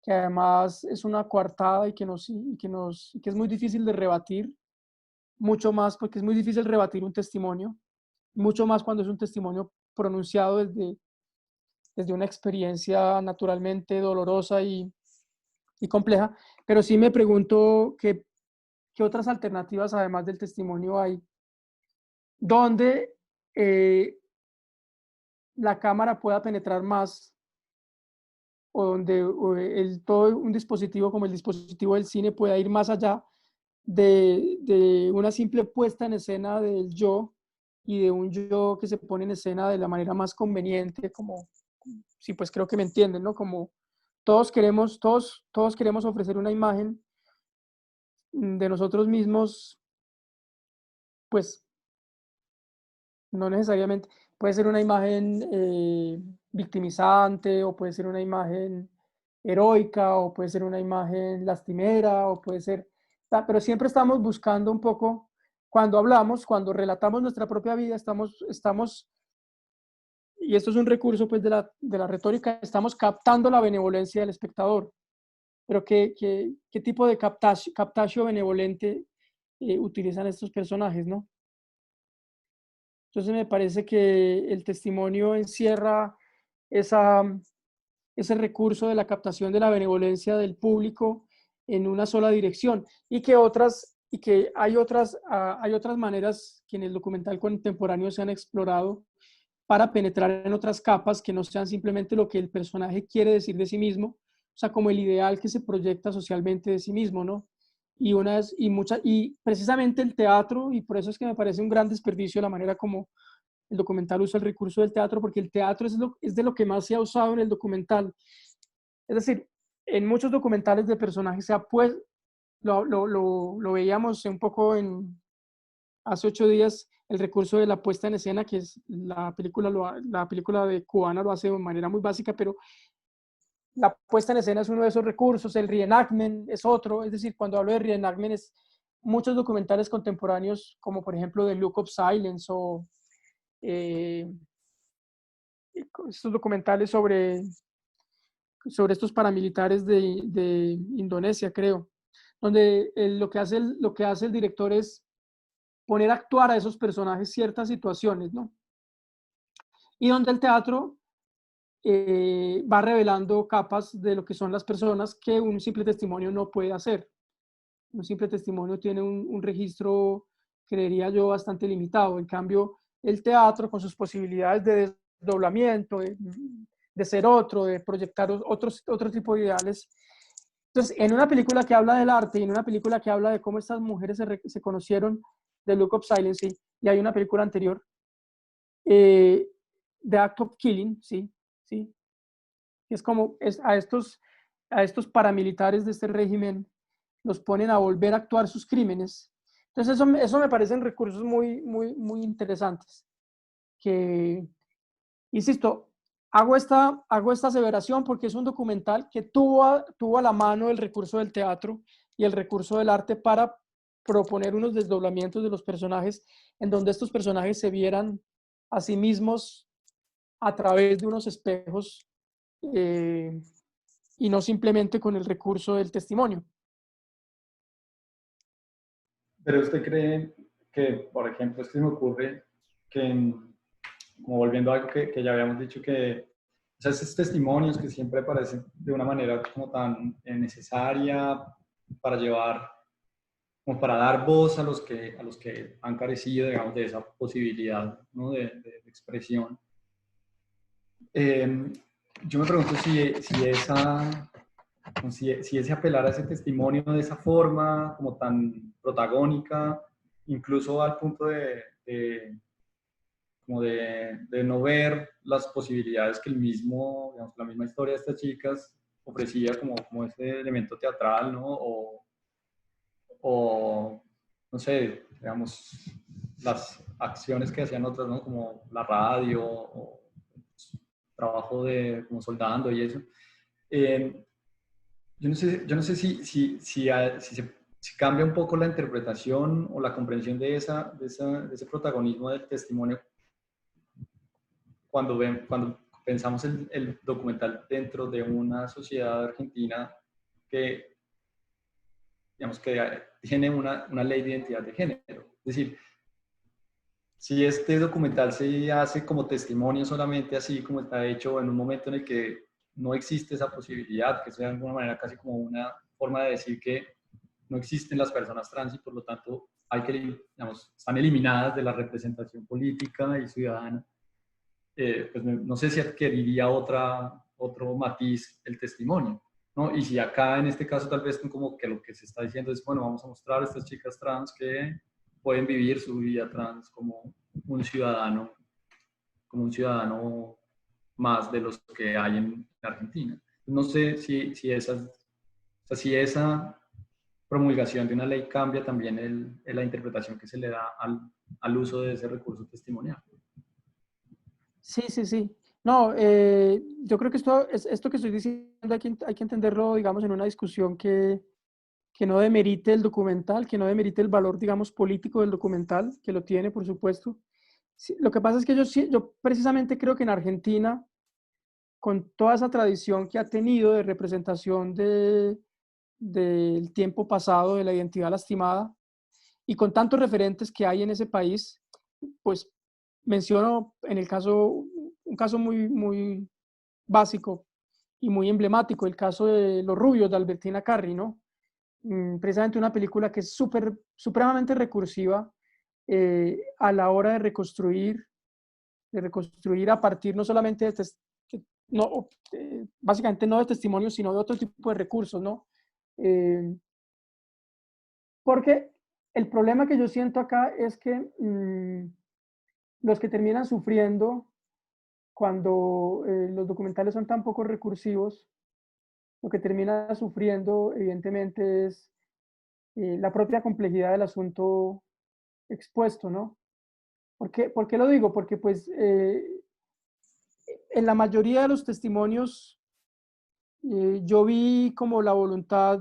que además es una coartada y que es muy difícil de rebatir, mucho más porque es muy difícil rebatir un testimonio, mucho más cuando es un testimonio pronunciado desde una experiencia naturalmente dolorosa y compleja, pero sí me pregunto qué otras alternativas además del testimonio hay, donde la cámara pueda penetrar más o donde todo un dispositivo como el dispositivo del cine pueda ir más allá de una simple puesta en escena del yo y de un yo que se pone en escena de la manera más conveniente, como, sí, pues creo que me entienden, ¿no? Como todos queremos ofrecer una imagen de nosotros mismos, pues no necesariamente, puede ser una imagen victimizante o puede ser una imagen heroica o puede ser una imagen lastimera o puede ser, pero siempre estamos buscando un poco, cuando relatamos nuestra propia vida, estamos y esto es un recurso pues de la retórica, estamos captando la benevolencia del espectador. Pero ¿qué tipo de captatio benevolente utilizan estos personajes, ¿no? Entonces me parece que el testimonio encierra ese recurso de la captación de la benevolencia del público en una sola dirección y que hay otras maneras que en el documental contemporáneo se han explorado para penetrar en otras capas que no sean simplemente lo que el personaje quiere decir de sí mismo, o sea, como el ideal que se proyecta socialmente de sí mismo, ¿no? Y precisamente el teatro, y por eso es que me parece un gran desperdicio la manera como el documental usa el recurso del teatro, porque el teatro es de lo que más se ha usado en el documental. Es decir, en muchos documentales de personajes lo veíamos un poco hace 8 días, el recurso de la puesta en escena, que es la película de cubana lo hace de manera muy básica, pero la puesta en escena es uno de esos recursos, el reenactment es otro, es decir, cuando hablo de reenactment muchos documentales contemporáneos, como por ejemplo The Look of Silence o estos documentales sobre estos paramilitares de Indonesia, creo, donde lo que hace el director es poner a actuar a esos personajes ciertas situaciones, ¿no? Y donde el teatro va revelando capas de lo que son las personas que un simple testimonio no puede hacer. Un simple testimonio tiene un registro, creería yo, bastante limitado. En cambio, el teatro, con sus posibilidades de desdoblamiento, de ser otro, de proyectar otro tipo de ideales. Entonces, en una película que habla del arte y en una película que habla de cómo estas mujeres se conocieron, The Look of Silence, y hay una película anterior, The Act of Killing, sí, sí, es como a estos paramilitares de este régimen los ponen a volver a actuar sus crímenes. Entonces eso me parecen recursos muy interesantes. Que, insisto, hago esta aseveración porque es un documental que tuvo a la mano el recurso del teatro y el recurso del arte para proponer unos desdoblamientos de los personajes en donde estos personajes se vieran a sí mismos a través de unos espejos y no simplemente con el recurso del testimonio. Pero usted cree que, por ejemplo, es que se me ocurre que, como volviendo a algo que ya habíamos dicho, que o sea, esos testimonios que siempre aparecen de una manera como tan necesaria para llevar, como para dar voz a los que han carecido, digamos, de esa posibilidad, ¿no? de expresión. Yo me pregunto si ese apelar a ese testimonio de esa forma, como tan protagónica, incluso al punto como de no ver las posibilidades que digamos, la misma historia de estas chicas ofrecía como ese elemento teatral, ¿no? O no sé, digamos, las acciones que hacían otras, ¿no? Como la radio o trabajo como soldando y eso. Eh, yo no sé si cambia un poco la interpretación o la comprensión de ese protagonismo del testimonio cuando pensamos el documental dentro de una sociedad argentina que, digamos, que tiene una ley de identidad de género. Es decir, si este documental se hace como testimonio solamente así como está hecho en un momento en el que no existe esa posibilidad, que sea de alguna manera casi como una forma de decir que no existen las personas trans y por lo tanto digamos, están eliminadas de la representación política y ciudadana, pues no sé si adquiriría otro matiz el testimonio, ¿no? Y si acá en este caso tal vez como que lo que se está diciendo es, bueno, vamos a mostrar a estas chicas trans que pueden vivir su vida trans como un ciudadano más de los que hay en Argentina. No sé si esa promulgación de una ley cambia también la interpretación que se le da al uso de ese recurso testimonial. Sí, sí, sí. No, yo creo que esto que estoy diciendo hay que entenderlo, digamos, en una discusión que no demerite el documental, que no demerite el valor, digamos, político del documental, que lo tiene, por supuesto. Sí, lo que pasa es que yo precisamente creo que en Argentina, con toda esa tradición que ha tenido de representación del tiempo pasado, de la identidad lastimada, y con tantos referentes que hay en ese país, pues menciono un caso muy básico y muy emblemático, el caso de Los Rubios de Albertina Carri, ¿no? Precisamente una película que es supremamente recursiva a la hora de reconstruir a partir no solamente no, básicamente no de testimonios, sino de otro tipo de recursos, ¿no? Porque el problema que yo siento acá es que los que terminan sufriendo cuando los documentales son tan poco recursivos, lo que termina sufriendo evidentemente es la propia complejidad del asunto expuesto, ¿no? ¿Por qué lo digo? Porque pues en la mayoría de los testimonios yo vi como la voluntad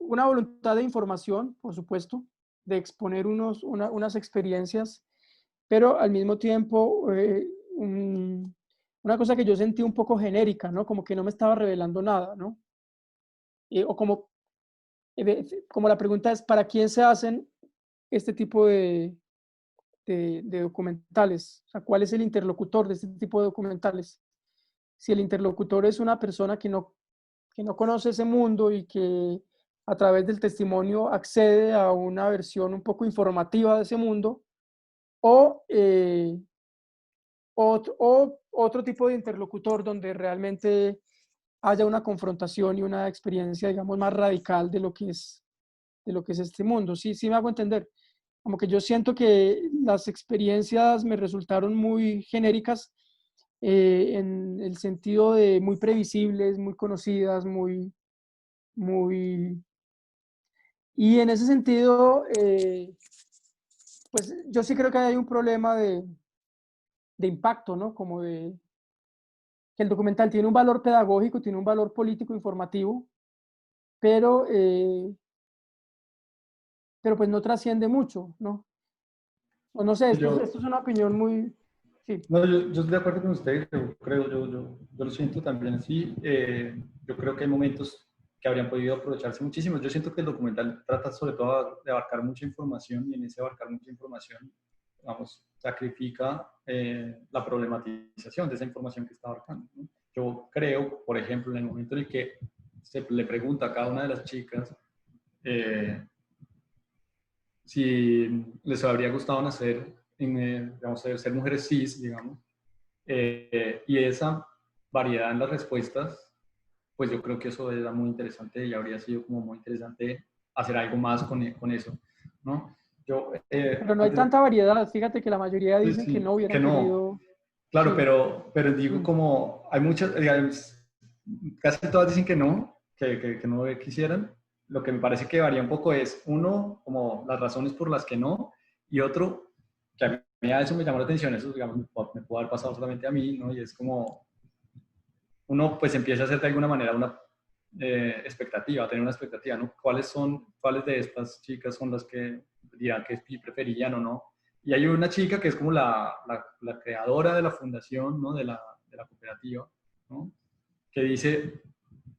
una voluntad de información, por supuesto, de exponer unas experiencias, pero al mismo tiempo una cosa que yo sentí un poco genérica, ¿no? Como que no me estaba revelando nada, ¿no? O como la pregunta es, ¿para quién se hacen este tipo de documentales? O sea, ¿cuál es el interlocutor de este tipo de documentales? Si el interlocutor es una persona que no conoce ese mundo y que a través del testimonio accede a una versión un poco informativa de ese mundo, o, o otro tipo de interlocutor donde realmente haya una confrontación y una experiencia, digamos, más radical de lo que es este mundo. Sí, sí me hago entender. Como que yo siento que las experiencias me resultaron muy genéricas en el sentido de muy previsibles, muy conocidas, muy... Y en ese sentido, pues yo sí creo que hay un problema de impacto, ¿no? Como de que el documental tiene un valor pedagógico, tiene un valor político informativo, pero, pero pues no trasciende mucho, ¿no? O no sé, Yo, esto es una opinión muy... Sí. no, yo estoy de acuerdo con usted, yo creo, yo lo siento también así. Yo creo que hay momentos que habrían podido aprovecharse muchísimo. Yo siento que el documental trata sobre todo de abarcar mucha información y en ese abarcar mucha información, vamos, sacrifica la problematización de esa información que está abarcando, ¿no? Yo creo, por ejemplo, en el momento en el que se le pregunta a cada una de las chicas eh, si les habría gustado nacer, digamos, ser mujeres cis, digamos, y esa variedad en las respuestas, pues yo creo que eso era muy interesante y habría sido como muy interesante hacer algo más con eso, ¿no? Yo, Pero no hay tanta variedad. Fíjate que la mayoría sí, dicen que no sí, que hubieran no, querido. claro, Sí. pero digo Mm. como hay muchas, digamos, casi todas dicen que no, que no quisieran. Lo que me parece que varía un poco es, uno, como las razones por las que no, y otro, que a mí a eso me llamó la atención, eso, digamos, me pudo haber pasado solamente a mí, ¿no? Y es como, uno pues empieza a hacer de alguna manera una expectativa, a tener una expectativa, ¿no? ¿Cuáles de estas chicas son las que dirán que preferían o no? Y hay una chica que es como la creadora de la fundación, ¿no? De la cooperativa, ¿no? Que dice,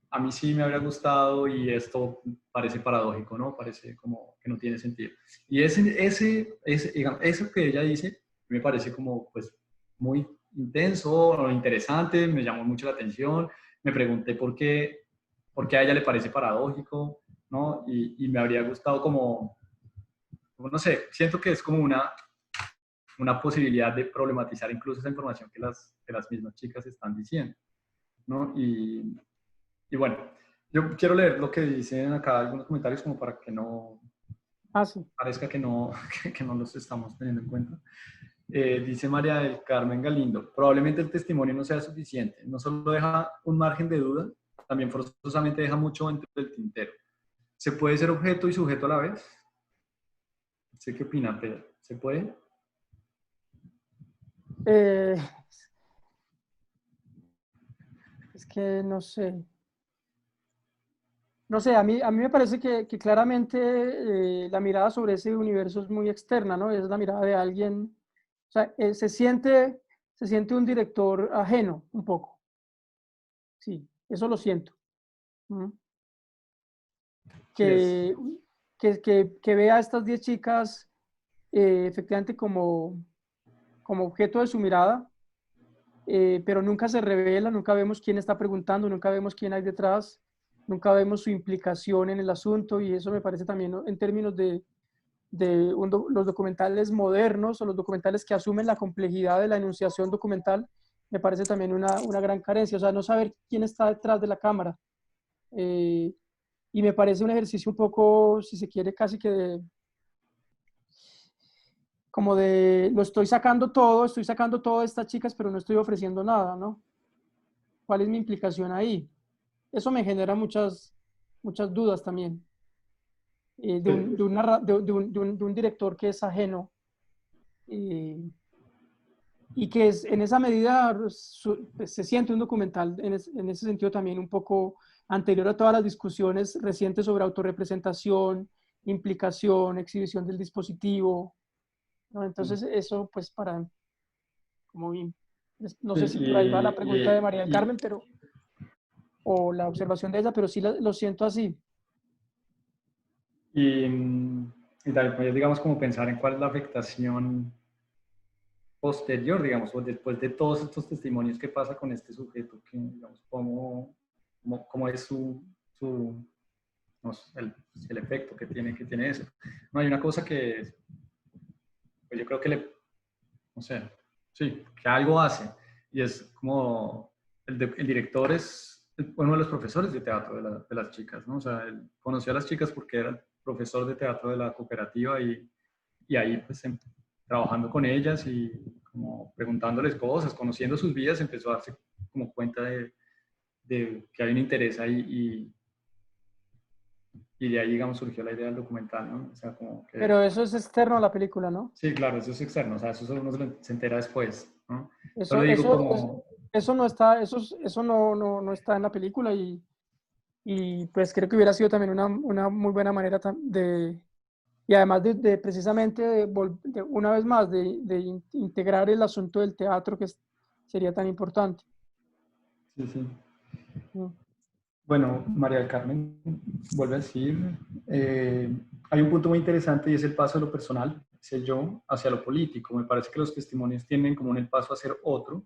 a mí sí me habría gustado y esto parece paradójico, ¿no? Parece como que no tiene sentido. Y digamos, eso que ella dice me parece como pues muy intenso, interesante, me llamó mucho la atención, me pregunté por qué a ella le parece paradójico, ¿no? Y me habría gustado como, no sé, siento que es como una posibilidad de problematizar incluso esa información que las mismas chicas están diciendo, ¿no? Y bueno, yo quiero leer lo que dicen acá algunos comentarios como para que no Ah, sí. parezca que no, que no los estamos teniendo en cuenta. Dice María del Carmen Galindo, probablemente el testimonio no sea suficiente, no solo deja un margen de duda, también forzosamente deja mucho entre el tintero. ¿Se puede ser objeto y sujeto a la vez? No sé qué opina, Pedro. ¿Se puede? Eh, es que no sé. No sé, a mí me parece que claramente la mirada sobre ese universo es muy externa, ¿no? Es la mirada de alguien, o sea, se siente un director ajeno un poco. Sí, eso lo siento. ¿Mm? Sí, es. Que, que vea a estas 10 chicas efectivamente como objeto de su mirada, pero nunca se revela, nunca vemos quién está preguntando, nunca vemos quién hay detrás, nunca vemos su implicación en el asunto y eso me parece también, ¿no? En términos los documentales modernos o los documentales que asumen la complejidad de la enunciación documental, me parece también una gran carencia, o sea, no saber quién está detrás de la cámara. Eh, y me parece un ejercicio un poco, si se quiere, casi que como de, lo estoy sacando todo de estas chicas, pero no estoy ofreciendo nada, ¿no? ¿Cuál es mi implicación ahí? Eso me genera muchas dudas también, de un director que es ajeno eh, y que es, en esa medida pues, se siente un documental en ese sentido también un poco anterior a todas las discusiones recientes sobre autorrepresentación, implicación, exhibición del dispositivo, ¿no? Entonces eso pues para, como bien, no sé si por ahí va la pregunta de María del Carmen, pero, o la observación de ella, pero sí lo siento así. Y también, pues, digamos, como pensar en cuál es la afectación posterior, digamos, o después de todos estos testimonios, qué pasa con este sujeto, que, digamos, cómo es no sé, el efecto que tiene eso. No, hay una cosa que pues yo creo que no sé, sí, que algo hace, y es como, el director es uno de los profesores de teatro de las chicas, ¿no? O sea, él conoció a las chicas porque era el profesor de teatro de la cooperativa y ahí pues trabajando con ellas y como preguntándoles cosas, conociendo sus vidas, empezó a darse como cuenta de que hay un interés ahí y de ahí, digamos, surgió la idea del documental, ¿no? O sea, como que... Pero eso es externo a la película, ¿no? Sí, claro, eso es externo, o sea, eso solo uno se entera después, ¿no? Solo Eso, digo eso, como... eso no está, eso no está en la película y pues creo que hubiera sido también una muy buena manera de, y además de precisamente de una vez más de integrar el asunto del teatro que sería tan importante. Sí, sí. Mm. Bueno, María del Carmen vuelve a decir, hay un punto muy interesante y es el paso de lo personal, es el yo, hacia lo político. Me parece que los testimonios tienen como el paso a ser otro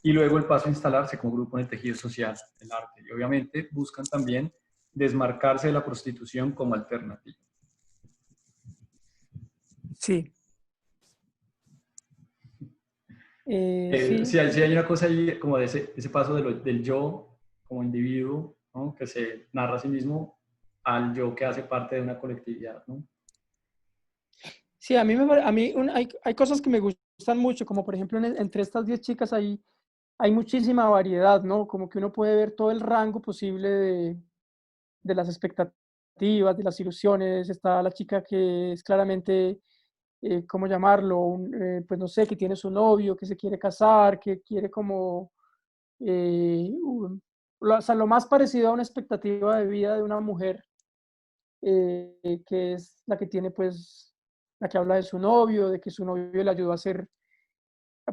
y luego el paso a instalarse como grupo en el tejido social del arte. Y obviamente buscan también desmarcarse de la prostitución como alternativa. Sí. Sí, Sí, sí hay una cosa ahí como de ese paso del yo como individuo, ¿no? Que se narra a sí mismo al yo que hace parte de una colectividad, ¿no? sí, a mí hay cosas que me gustan mucho, como por ejemplo entre estas 10 chicas hay muchísima variedad, ¿no? Como que uno puede ver todo el rango posible de las expectativas, de las ilusiones. Está la chica que es claramente, ¿cómo llamarlo? Pues no sé, que tiene su novio, que se quiere casar, que quiere como, o sea, lo más parecido a una expectativa de vida de una mujer, que es la que tiene, pues, la que habla de su novio, de que su novio le ayudó a hacer,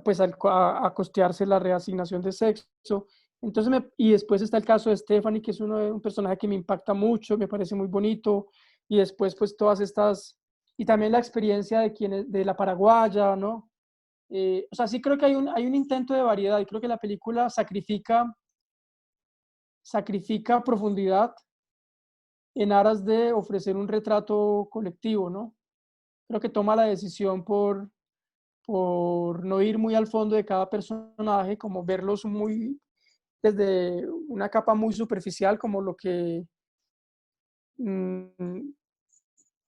pues, a costearse la reasignación de sexo. Entonces, y después está el caso de Stephanie, que es un personaje que me impacta mucho, me parece muy bonito. Y después, pues, todas estas, y también la experiencia de la paraguaya, ¿no? O sea, sí creo que hay un intento de variedad y creo que la película sacrifica profundidad en aras de ofrecer un retrato colectivo, ¿no? Creo que toma la decisión por no ir muy al fondo de cada personaje, como verlos muy desde una capa muy superficial, como mm,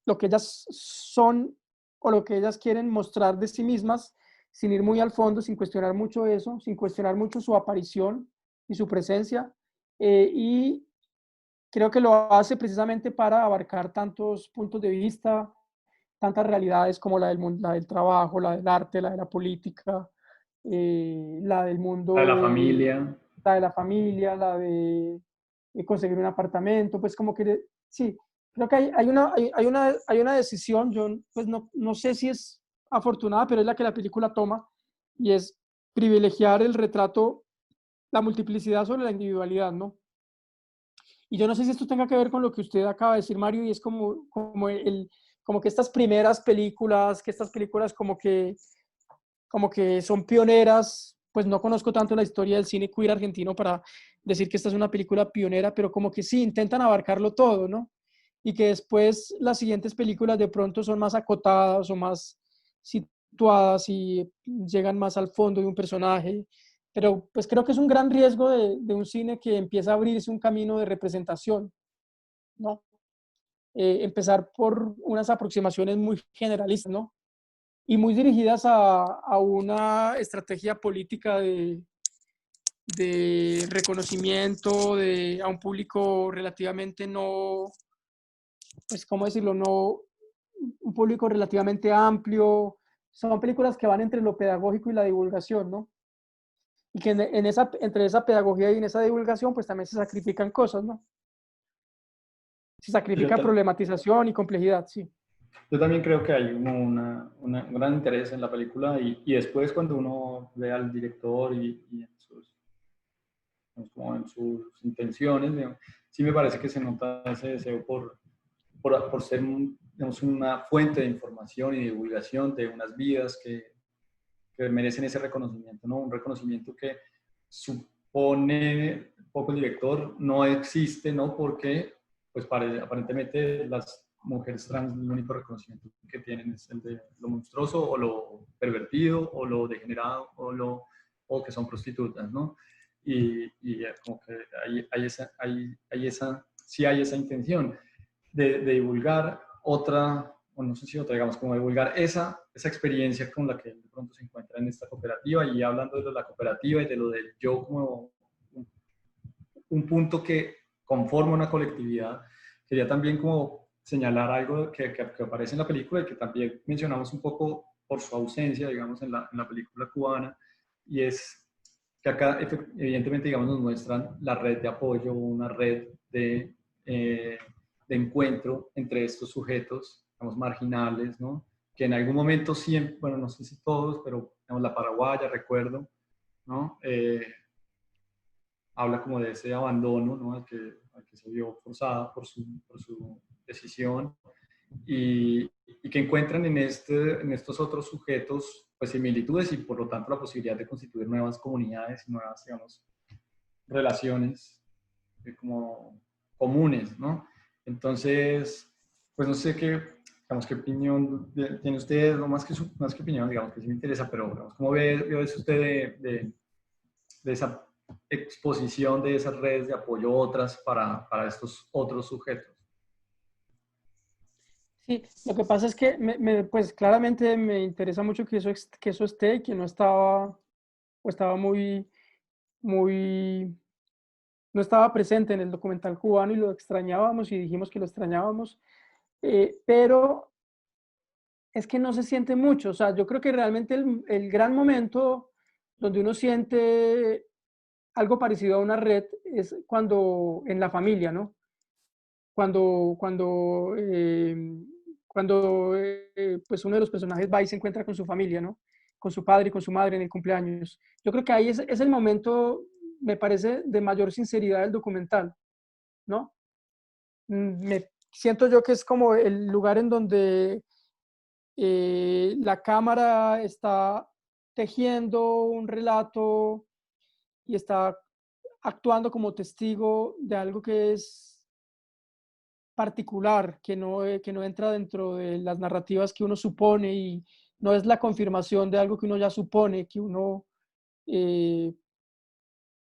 lo que ellas son o lo que ellas quieren mostrar de sí mismas, sin ir muy al fondo, sin cuestionar mucho eso, sin cuestionar mucho su aparición y su presencia. Y creo que lo hace precisamente para abarcar tantos puntos de vista, tantas realidades como la del mundo, la del trabajo, la del arte, la de la política, la del La de mundo la familia. la de la familia, la de conseguir un apartamento, pues como que sí, creo que hay una decisión, yo pues no sé si es afortunada, pero es la que la película toma y es privilegiar el retrato, la multiplicidad sobre la individualidad, ¿no? Y yo no sé si esto tenga que ver con lo que usted acaba de decir, Mario, y es como que estas primeras películas, que estas películas como que son pioneras, pues no conozco tanto la historia del cine queer argentino para decir que esta es una película pionera, pero como que sí, intentan abarcarlo todo, ¿no? Y que después las siguientes películas de pronto son más acotadas o más situadas y llegan más al fondo de un personaje. Pero pues creo que es un gran riesgo de un cine que empieza a abrirse un camino de representación, ¿no? Empezar por unas aproximaciones muy generalistas, ¿no? Y muy dirigidas a una estrategia política de reconocimiento a un público relativamente no, pues, ¿cómo decirlo? No, un público relativamente amplio. Son películas que van entre lo pedagógico y la divulgación, ¿no? Y que entre esa pedagogía y en esa divulgación, pues también se sacrifican cosas, ¿no? Se Yo, sacrifica problematización y complejidad, sí. yo también creo que hay como un gran interés en la película y después cuando uno ve al director y como en sus intenciones, digamos, sí me parece que se nota ese deseo por ser digamos, una fuente de información y divulgación de unas vidas que merecen ese reconocimiento, ¿no? Un reconocimiento que supone poco el director no existe, ¿no? Porque pues aparentemente las mujeres trans el único reconocimiento que tienen es el de lo monstruoso o lo pervertido o lo degenerado o que son prostitutas, ¿no? Y como que sí hay esa intención de divulgar otra, o no sé si otra, digamos, como divulgar esa experiencia con la que de pronto se encuentra en esta cooperativa y hablando de la cooperativa y de lo del yo como un punto que conforma una colectividad, quería también como señalar algo que aparece en la película y que también mencionamos un poco por su ausencia, digamos, en la película cubana, y es que acá evidentemente, digamos, nos muestran la red de apoyo, una red de encuentro entre estos sujetos, digamos, marginales, ¿no? Que en algún momento siempre, bueno, no sé si todos, pero digamos, la paraguaya, recuerdo, ¿no? Habla como de ese abandono, ¿no? Al que se vio forzada por su decisión y que encuentran en estos otros sujetos pues similitudes y por lo tanto la posibilidad de constituir nuevas comunidades, nuevas, digamos, relaciones como comunes, ¿no? Entonces, pues no sé qué, digamos, qué opinión tiene usted, no más que opinión, digamos, que sí me interesa, pero digamos, ¿cómo ve usted de esa exposición de esas redes de apoyo otras para estos otros sujetos? Sí, lo que pasa es que pues claramente me interesa mucho que eso esté y que no estaba, o estaba muy, no estaba presente en el documental cubano y lo extrañábamos y dijimos que lo extrañábamos, pero es que no se siente mucho. O sea, yo creo que realmente el gran momento donde uno siente algo parecido a una red es cuando en la familia, ¿no? Cuando, cuando, pues uno de los personajes va y se encuentra con su familia, ¿no? Con su padre y con su madre en el cumpleaños. Yo creo que ahí es el momento, me parece, de mayor sinceridad del documental, ¿no? Me siento yo que es como el lugar en donde la cámara está tejiendo un relato y está actuando como testigo de algo que es particular, que no entra dentro de las narrativas que uno supone y no es la confirmación de algo que uno ya supone, que uno eh,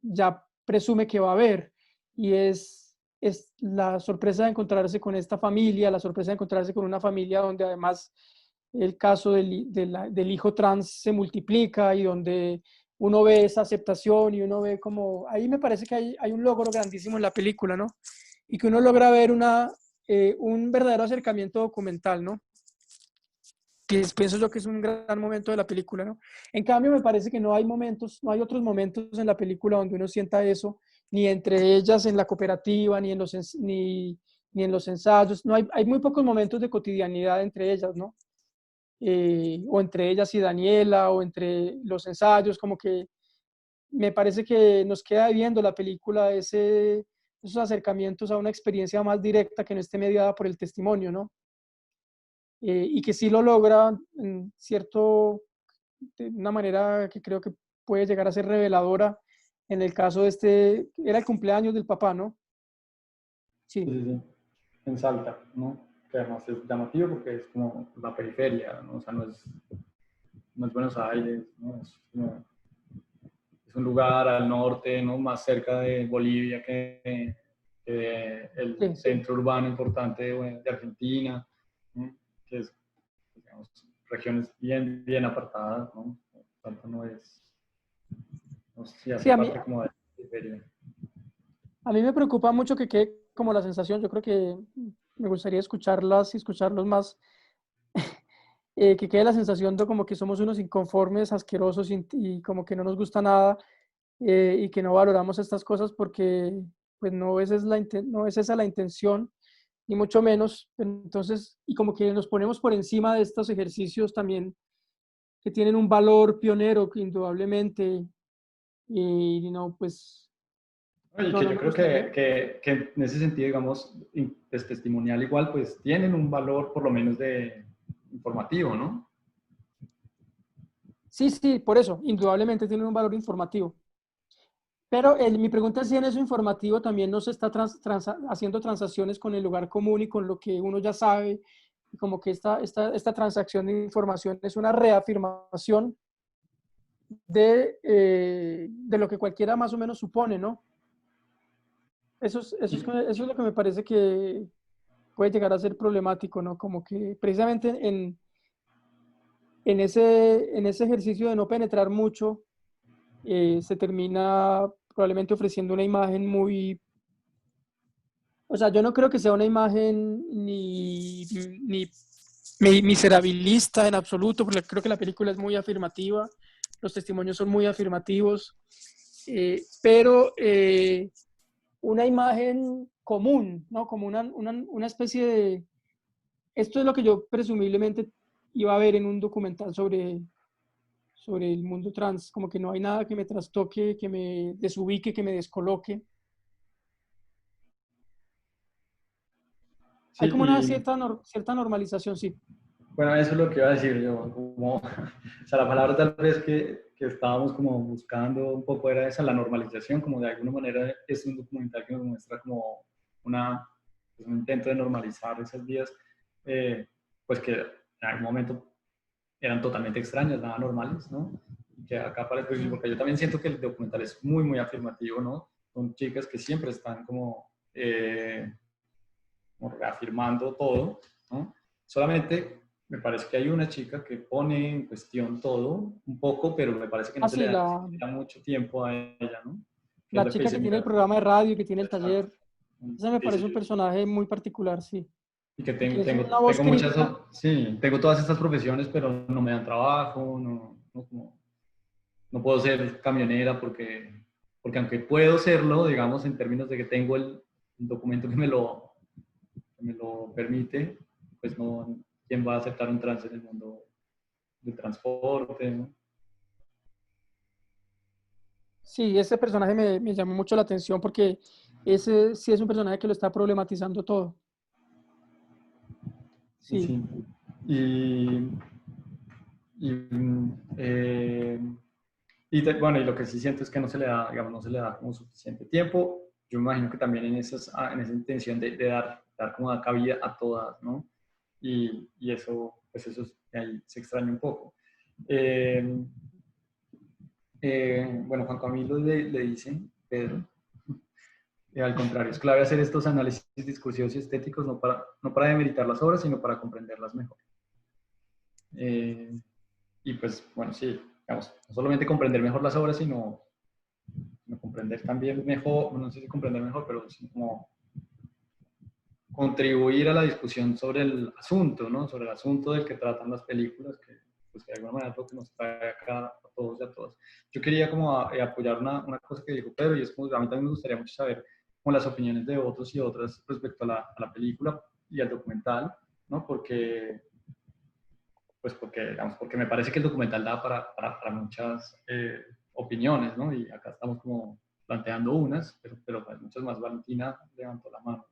ya presume que va a haber. Y es la sorpresa de encontrarse con esta familia, la sorpresa de encontrarse con una familia donde además el caso del hijo trans se multiplica y donde uno ve esa aceptación y uno ve como, ahí me parece que hay un logro grandísimo en la película, ¿no? Y que uno logra ver un verdadero acercamiento documental, ¿no? Que pienso yo que es un gran momento de la película, ¿no? En cambio, me parece que no hay momentos, no hay otros momentos en la película donde uno sienta eso, ni entre ellas en la cooperativa, ni en los ensayos. No hay muy pocos momentos de cotidianidad entre ellas, ¿no? O entre ellas y Daniela, o entre los ensayos, como que me parece que nos queda viendo la película esos acercamientos a una experiencia más directa que no esté mediada por el testimonio, ¿no? Y que sí lo logra en de una manera que creo que puede llegar a ser reveladora en el caso de era el cumpleaños del papá, ¿no? Sí, Sí, sí, sí. En Salta, ¿no? Que además es llamativo porque es como la periferia, ¿no? O sea, no es Buenos Aires, ¿no? Es un lugar al norte, ¿no? Más cerca de Bolivia que el sí, centro urbano importante de Argentina, ¿no? Que es, digamos, regiones bien apartadas, ¿no? Salta no es, no sé si sí, hace parte como de la periferia. a mí me preocupa mucho que quede como la sensación, yo creo que me gustaría escucharlas y escucharlos más, que quede la sensación de como que somos unos inconformes, asquerosos y como que no nos gusta nada y que no valoramos estas cosas porque pues no, no es esa la intención, ni mucho menos. Entonces, y como que nos ponemos por encima de estos ejercicios también que tienen un valor pionero, que indudablemente, y no, pues, Oye, no, que no yo me creo gustaría. que en ese sentido, digamos, pues, testimonial igual, pues tienen un valor por lo menos de informativo, ¿no? Sí, sí, por eso, indudablemente tienen un valor informativo. Pero mi pregunta es si en eso informativo también no se está haciendo transacciones con el lugar común y con lo que uno ya sabe, y como que esta transacción de información es una reafirmación de lo que cualquiera más o menos supone, ¿no? Eso es lo que me parece que puede llegar a ser problemático, ¿no? Como que precisamente en ese ejercicio de no penetrar mucho, se termina probablemente ofreciendo una imagen muy, o sea, yo no creo que sea una imagen ni miserabilista en absoluto, porque creo que la película es muy afirmativa, los testimonios son muy afirmativos, pero una imagen común, ¿no? Como una especie de... Esto es lo que yo presumiblemente iba a ver en un documental sobre el mundo trans, como que no hay nada que me trastoque, que me desubique, que me descoloque. Sí, Hay como una y cierta normalización, sí. bueno, eso es lo que iba a decir yo, como, o sea, la palabra tal vez que estábamos como buscando un poco era esa, la normalización, como de alguna manera es un documental que nos muestra como pues un intento de normalizar esas vías, pues que en algún momento eran totalmente extrañas, nada normales, ¿no? Y que acá parece, porque yo también siento que el documental es muy, muy afirmativo, ¿no? Son chicas que siempre están como reafirmando todo, ¿no? Solamente me parece que hay una chica que pone en cuestión todo un poco, pero me parece que no se le Así, da, mucho tiempo a ella, ¿no? Que es la lo que chica dice, que tiene el mira, programa de radio, que tiene el exacto. taller, esa me Dice, parece un personaje muy particular, sí. y que Porque es una voz muchas, crítica. sí, tengo todas estas profesiones, pero no me dan trabajo, no puedo ser camionera porque aunque puedo serlo, digamos, en términos de que tengo el documento que me lo permite, pues no, ¿quién va a aceptar un trans en el mundo del transporte? ¿No? Sí, ese personaje me llamó mucho la atención porque ese sí es un personaje que lo está problematizando todo. Sí, Sí, sí. Y, y, eh, bueno, y lo que sí siento es que no se le da, digamos, no se le da como suficiente tiempo. Yo me imagino que también en esa intención de dar como da cabida a todas, ¿no? Y eso, pues eso ahí se extraña un poco. Eh, bueno, Juan Camilo le dice, Pedro, al contrario, es clave hacer estos análisis discursivos y estéticos no para demeritar las obras, sino para comprenderlas mejor. Eh, y pues, bueno, sí, digamos, no solamente comprender mejor las obras, sino comprender también mejor, no sé si comprender mejor, pero sí como contribuir a la discusión sobre el asunto, ¿no? Sobre el asunto del que tratan las películas, que pues de alguna manera es lo que nos trae acá a todos y a todas. Yo quería como apoyar una cosa que dijo Pedro, y es como, a mí también me gustaría mucho saber como las opiniones de otros y otras respecto a la película y al documental, ¿no? Digamos, porque me parece que el documental da para muchas opiniones, ¿no? Y acá estamos como planteando unas, pero hay muchas más. Valentina levantó la mano.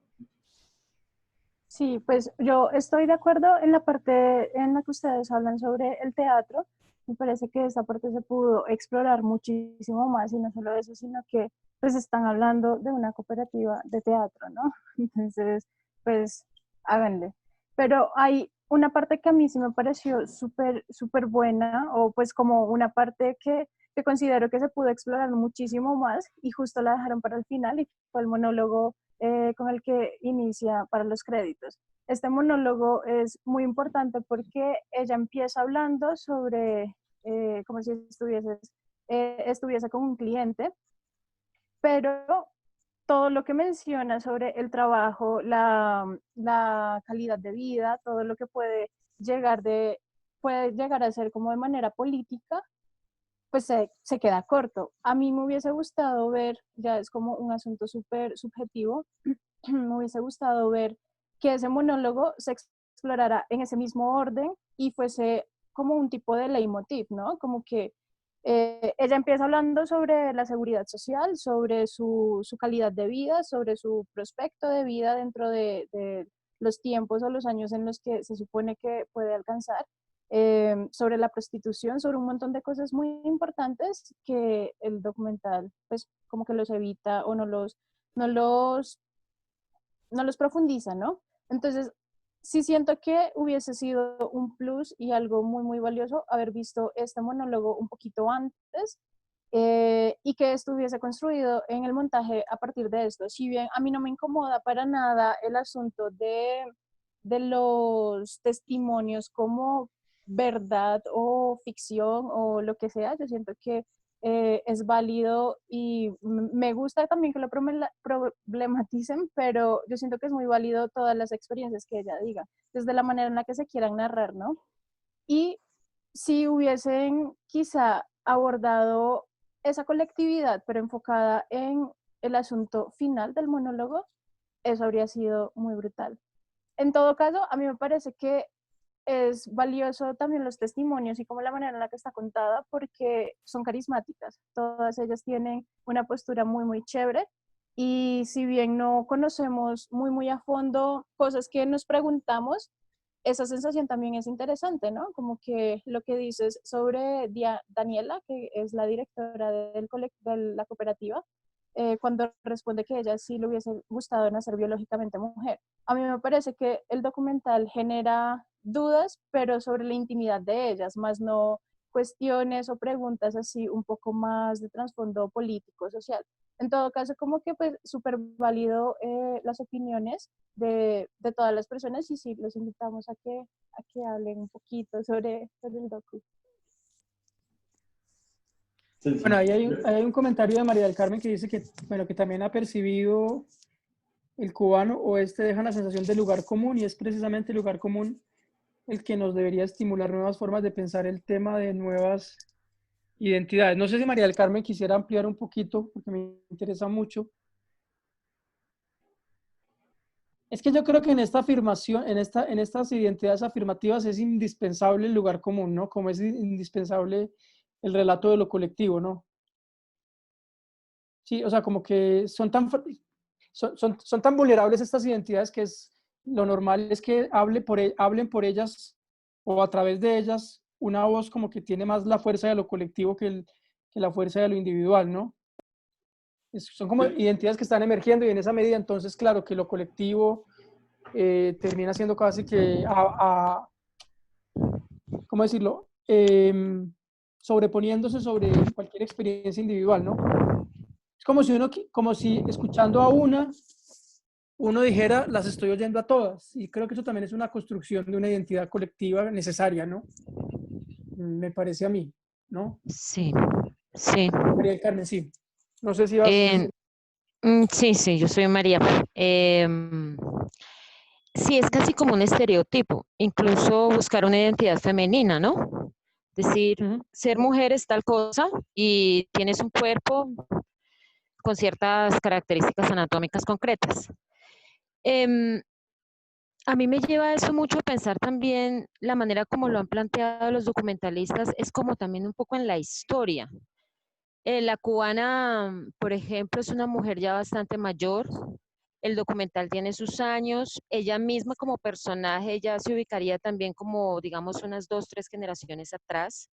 Sí, pues yo estoy de acuerdo en la parte en la que ustedes hablan sobre el teatro. Me parece que esa parte se pudo explorar muchísimo más y no solo eso, sino que pues están hablando de una cooperativa de teatro, ¿no? Entonces, pues háganle. Pero hay una parte que a mí sí me pareció súper, súper buena o pues como una parte que considero que se pudo explorar muchísimo más y justo la dejaron para el final y fue el monólogo con el que inicia para los créditos. Este monólogo es muy importante porque ella empieza hablando sobre como si estuviese con un cliente, pero todo lo que menciona sobre el trabajo, la calidad de vida, todo lo que puede llegar a ser como de manera política, pues se queda corto. A mí me hubiese gustado ver, ya es como un asunto súper subjetivo, me hubiese gustado ver que ese monólogo se explorara en ese mismo orden y fuese como un tipo de leitmotiv, ¿no? Como que ella empieza hablando sobre la seguridad social, sobre su calidad de vida, sobre su prospecto de vida dentro de los tiempos o los años en los que se supone que puede alcanzar, sobre la prostitución, sobre un montón de cosas muy importantes que el documental pues como que los evita o no los, no los profundiza, ¿no? Entonces, sí siento que hubiese sido un plus y algo muy, muy valioso haber visto este monólogo un poquito antes, y que estuviese construido en el montaje a partir de esto. Si bien a mí no me incomoda para nada el asunto de los testimonios como verdad o ficción o lo que sea, yo siento que es válido y me gusta también que lo problematicen, pero yo siento que es muy válido todas las experiencias que ella diga, desde la manera en la que se quieran narrar, ¿no? Y si hubiesen quizá abordado esa colectividad, pero enfocada en el asunto final del monólogo, eso habría sido muy brutal. En todo caso, a mí me parece que es valioso también los testimonios y como la manera en la que está contada, porque son carismáticas. Todas ellas tienen una postura muy, muy chévere. Y si bien no conocemos muy, muy a fondo cosas que nos preguntamos, esa sensación también es interesante, ¿no? Como que lo que dices sobre Daniela, que es la directora de la cooperativa, cuando responde que ella sí le hubiese gustado nacer biológicamente mujer. A mí me parece que el documental genera dudas, pero sobre la intimidad de ellas, más no cuestiones o preguntas así un poco más de trasfondo político, social. En todo caso, como que pues súper válido las opiniones de todas las personas y sí, los invitamos a que hablen un poquito sobre el docu. Sí, Bueno, sí. ahí hay un comentario de María del Carmen que dice que, bueno, que también ha percibido el cubano oeste deja la sensación de lugar común y es precisamente el lugar común el que nos debería estimular nuevas formas de pensar el tema de nuevas identidades. No sé si María del Carmen quisiera ampliar un poquito porque me interesa mucho. Es que yo creo que en esta afirmación, en estas identidades afirmativas es indispensable el lugar común, ¿no? Como es indispensable el relato de lo colectivo, ¿no? Sí, o sea, como que son tan vulnerables estas identidades que es lo normal es que hablen por ellas o a través de ellas una voz como que tiene más la fuerza de lo colectivo que la fuerza de lo individual, ¿no? Son como identidades que están emergiendo y en esa medida entonces, claro, que lo colectivo termina siendo casi que, ¿cómo decirlo? Sobreponiéndose sobre cualquier experiencia individual, ¿no? Es como si escuchando a uno dijera, las estoy oyendo a todas. Y creo que eso también es una construcción de una identidad colectiva necesaria, ¿no? Me parece a mí, ¿no? Sí, sí. María del Carmen, sí. No sé si vas a Eh, decir. sí, sí, yo soy María. Em, sí, es casi como un estereotipo, incluso buscar una identidad femenina, ¿no? Decir, Ujú. ser mujer es tal cosa y tienes un cuerpo con ciertas características anatómicas concretas. Em, a mí me lleva eso mucho a pensar también la manera como lo han planteado los documentalistas, es como también un poco en la historia. La cubana, por ejemplo, es una mujer ya bastante mayor. El documental tiene sus años. Ella misma como personaje ya se ubicaría también como, digamos, unas 2, 3 generaciones atrás.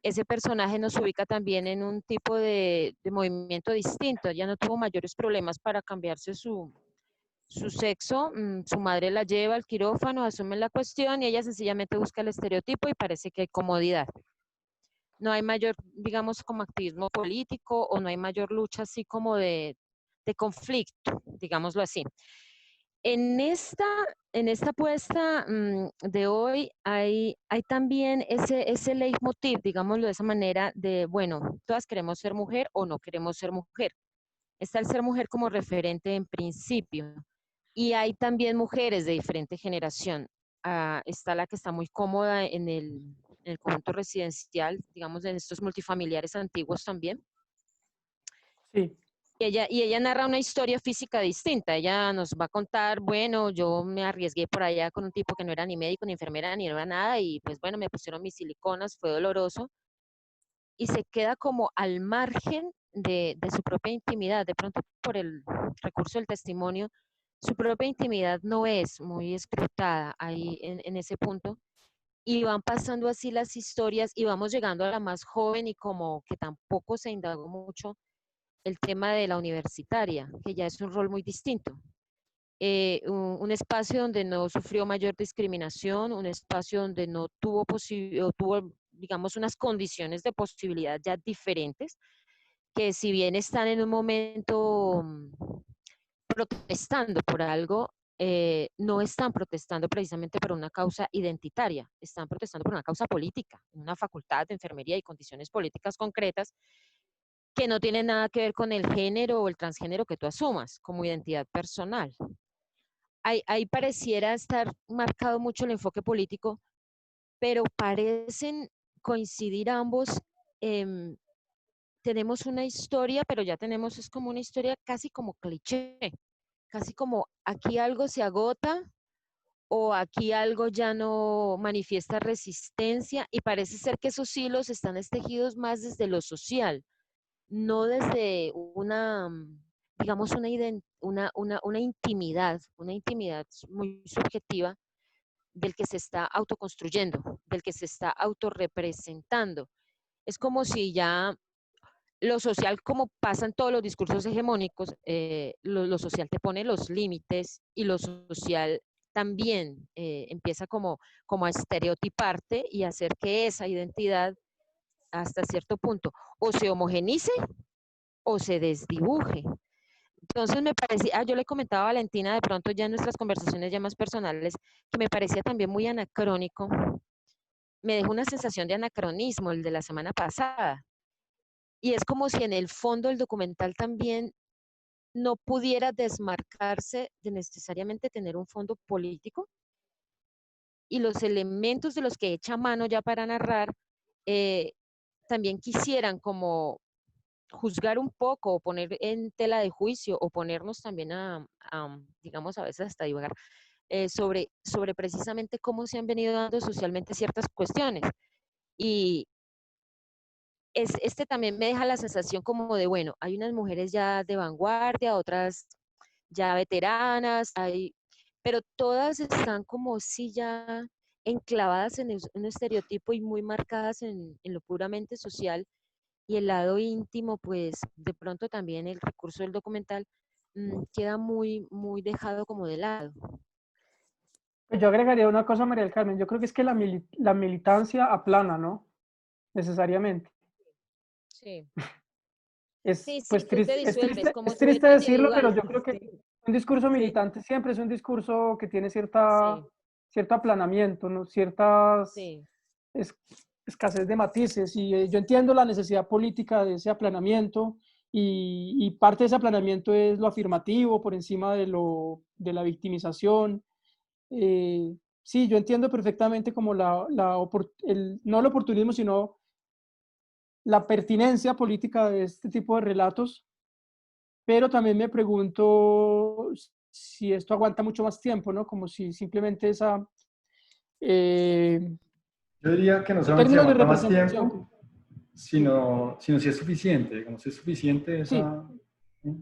Ese personaje nos ubica también en un tipo de movimiento distinto. Ella no tuvo mayores problemas para cambiarse su sexo. Su madre la lleva al quirófano, asume la cuestión y ella sencillamente busca el estereotipo y parece que hay comodidad. No hay mayor, digamos, como activismo político o no hay mayor lucha así como de conflicto, digámoslo así. En esta, en esta apuesta de hoy hay también ese leitmotiv, digámoslo de esa manera, de, bueno, todas queremos ser mujer o no queremos ser mujer. Está el ser mujer como referente en principio. Y hay también mujeres de diferente generación. Está la que está muy cómoda en el conjunto residencial, digamos, en estos multifamiliares antiguos también. Sí. Y ella narra una historia física distinta. Ella nos va a contar, bueno, yo me arriesgué por allá con un tipo que no era ni médico, ni enfermera, ni era nada, y pues bueno, me pusieron mis siliconas, fue doloroso, y se queda como al margen de su propia intimidad. De pronto, por el recurso del testimonio, su propia intimidad no es muy escrutada ahí en ese punto. Y van pasando así las historias y vamos llegando a la más joven y como que tampoco se indagó mucho el tema de la universitaria, que ya es un rol muy distinto. Un espacio donde no sufrió mayor discriminación, un espacio donde no tuvo, tuvo, digamos, unas condiciones de posibilidad ya diferentes, que si bien están en un momento protestando por algo, no están protestando precisamente por una causa identitaria, están protestando por una causa política, en una facultad de enfermería y condiciones políticas concretas que no tienen nada que ver con el género o el transgénero que tú asumas como identidad personal. Ahí pareciera estar marcado mucho el enfoque político, pero parecen coincidir ambos. Tenemos una historia, pero ya tenemos, es como una historia casi como cliché, casi como aquí algo se agota o aquí algo ya no manifiesta resistencia, y parece ser que esos hilos están tejidos más desde lo social, no desde una, digamos, una intimidad muy subjetiva del que se está autoconstruyendo, del que se está autorrepresentando. Es como si ya lo social, como pasan todos los discursos hegemónicos, lo social te pone los límites y lo social también empieza como a estereotiparte y hacer que esa identidad hasta cierto punto o se homogenice o se desdibuje. Entonces me parecía, yo le comentaba a Valentina de pronto ya en nuestras conversaciones ya más personales, que me parecía también muy anacrónico, me dejó una sensación de anacronismo el de la semana pasada. Y es como si en el fondo el documental también no pudiera desmarcarse de necesariamente tener un fondo político, y los elementos de los que echa mano ya para narrar también quisieran como juzgar un poco o poner en tela de juicio o ponernos también digamos, a veces hasta divagar sobre precisamente cómo se han venido dando socialmente ciertas cuestiones. Y este también me deja la sensación como de, bueno, hay unas mujeres ya de vanguardia, otras ya veteranas, pero todas están como sí ya enclavadas en un estereotipo y muy marcadas en lo puramente social, y el lado íntimo, pues de pronto también el recurso del documental queda muy, muy dejado como de lado. Pues yo agregaría una cosa, María del Carmen. Yo creo que es que la militancia aplana, ¿no? Necesariamente. Sí. Es, Sí, sí, pues, tú te triste, disuelves como es tú en triste lo decirlo, pero individual. yo creo que Sí, un discurso sí, militante siempre es un discurso que tiene sí, cierto aplanamiento, ¿no? Ciertas sí. es- escasez de matices. Y yo entiendo la necesidad política de ese aplanamiento, y parte de ese aplanamiento es lo afirmativo por encima de la victimización. Sí, yo entiendo perfectamente como no el oportunismo, sino la pertinencia política de este tipo de relatos, pero también me pregunto si esto aguanta mucho más tiempo, ¿no? Como si simplemente eh, Yo diría que no en solamente se términos de aguanta más representación, tiempo, sino si es suficiente, digamos, si es suficiente sí. esa... ¿sí? Yo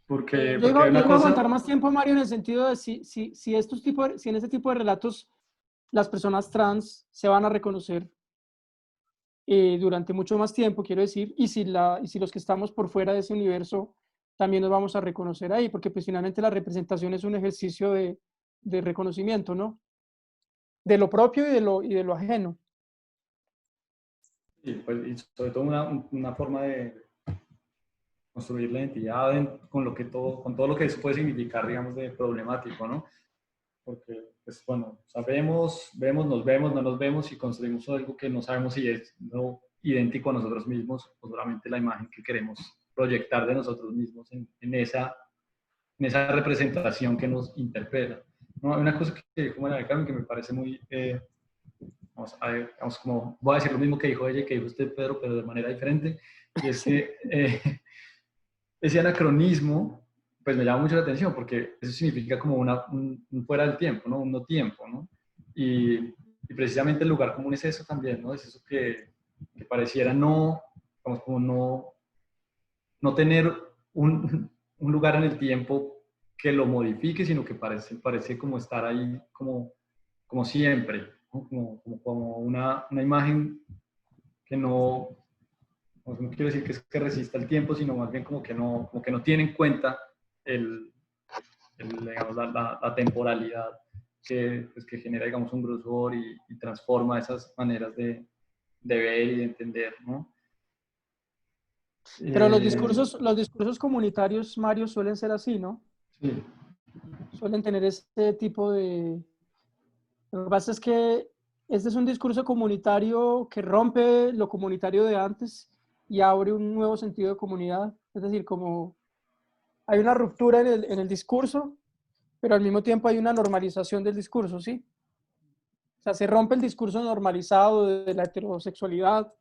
Porque hay digo, yo una digo aguantar cosa... más tiempo, Mario, en el sentido de si en este tipo de relatos las personas trans se van a reconocer durante mucho más tiempo, quiero decir, y si los que estamos por fuera de ese universo también nos vamos a reconocer ahí, porque pues finalmente la representación es un ejercicio de reconocimiento, ¿no? De lo propio y de lo ajeno. y sobre todo una forma de construir la identidad con todo lo que eso puede significar, digamos, de problemático, ¿no? Porque, pues, bueno, sabemos, vemos, nos vemos, no nos vemos y construimos algo que no sabemos si es no idéntico a nosotros mismos o solamente la imagen que queremos proyectar de nosotros mismos en esa representación que nos interpela. ¿No? Hay una cosa que dijo María del Carmen que me parece muy vamos, como, voy a decir lo mismo que dijo ella y que dijo usted, Pedro, pero de manera diferente, y es que ese anacronismo, pues me llama mucho la atención, porque eso significa como un fuera del tiempo, ¿no? Un no tiempo, ¿no? Y precisamente el lugar común es eso también, ¿no? Es eso que pareciera no, vamos, como no tener un lugar en el tiempo que lo modifique, sino que parece como estar ahí como siempre, ¿no? Como una imagen que no quiero decir que es que resista el tiempo, sino más bien como que no tiene en cuenta digamos, la temporalidad pues, que genera, digamos, un grosor y transforma esas maneras de ver y de entender, ¿no? Pero los discursos comunitarios, Mario, suelen ser así, ¿no? Sí. Suelen tener este tipo de... Lo que pasa es que este es un discurso comunitario que rompe lo comunitario de antes y abre un nuevo sentido de comunidad. Es decir, como hay una ruptura en el discurso, pero al mismo tiempo hay una normalización del discurso, ¿sí? O sea, se rompe el discurso normalizado de la heterosexualidad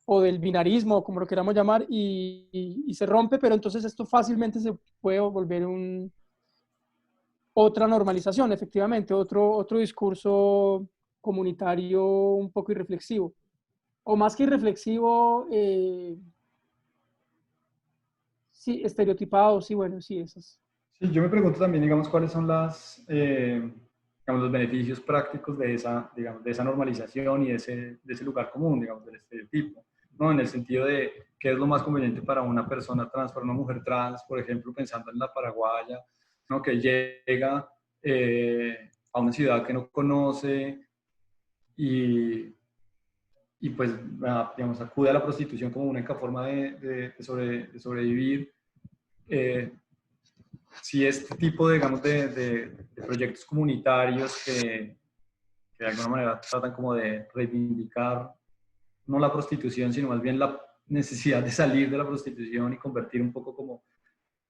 o del binarismo, como lo queramos llamar, y se rompe, pero entonces esto fácilmente se puede volver otra normalización, efectivamente, otro discurso comunitario un poco irreflexivo. O más que irreflexivo, sí, estereotipado, sí, bueno, sí, esas. Sí, yo me pregunto también, digamos, cuáles son digamos, los beneficios prácticos digamos, de esa normalización y de ese lugar común, digamos, del estereotipo, ¿no? En el sentido de qué es lo más conveniente para una persona trans, para una mujer trans, por ejemplo, pensando en la paraguaya, ¿no? Que llega a una ciudad que no conoce y, y pues, digamos, acude a la prostitución como única forma de sobrevivir. Si este tipo, digamos, de proyectos comunitarios que de alguna manera tratan como de reivindicar no la prostitución, sino más bien la necesidad de salir de la prostitución y convertir un poco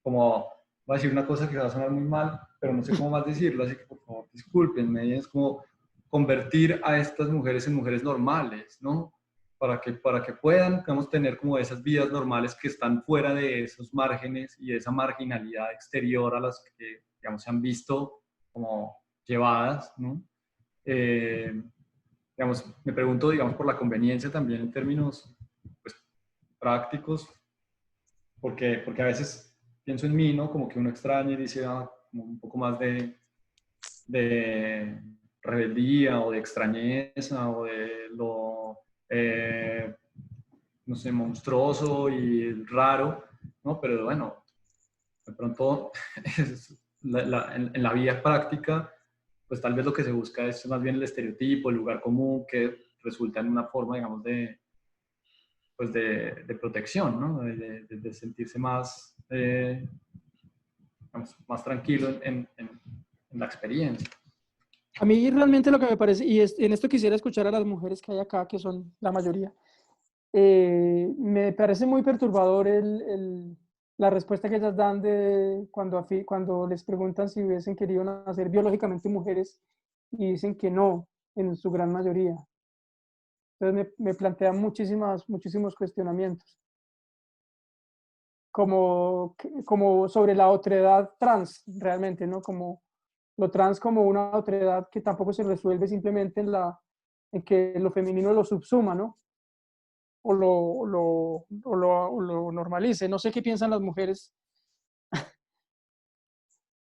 voy a decir una cosa que va a sonar muy mal, pero no sé cómo más decirlo, así que por favor discúlpenme, es como convertir a estas mujeres en mujeres normales, ¿no? Para que puedan, digamos, tener como esas vidas normales que están fuera de esos márgenes y de esa marginalidad exterior a las que, digamos, se han visto como llevadas, ¿no? Digamos, me pregunto, digamos, por la conveniencia también en términos, pues, prácticos, porque a veces pienso en mí, ¿no? Como que uno extraña y dice, como un poco más de rebeldía o de extrañeza o de lo, no sé, monstruoso y raro, ¿no? Pero bueno, de pronto en la vida práctica, pues tal vez lo que se busca es más bien el estereotipo, el lugar común, que resulta en una forma, digamos, pues de protección, ¿no? De sentirse más, digamos, más tranquilo en la experiencia. A mí realmente lo que me parece, y en esto quisiera escuchar a las mujeres que hay acá, que son la mayoría, me parece muy perturbador la respuesta que ellas dan cuando les preguntan si hubiesen querido nacer biológicamente mujeres y dicen que no, en su gran mayoría. Entonces me plantean muchísimos cuestionamientos, como sobre la otredad trans, realmente, ¿no? Como lo trans como una otredad que tampoco se resuelve simplemente en que lo femenino lo subsuma, ¿no? O lo normalice. No sé qué piensan las mujeres.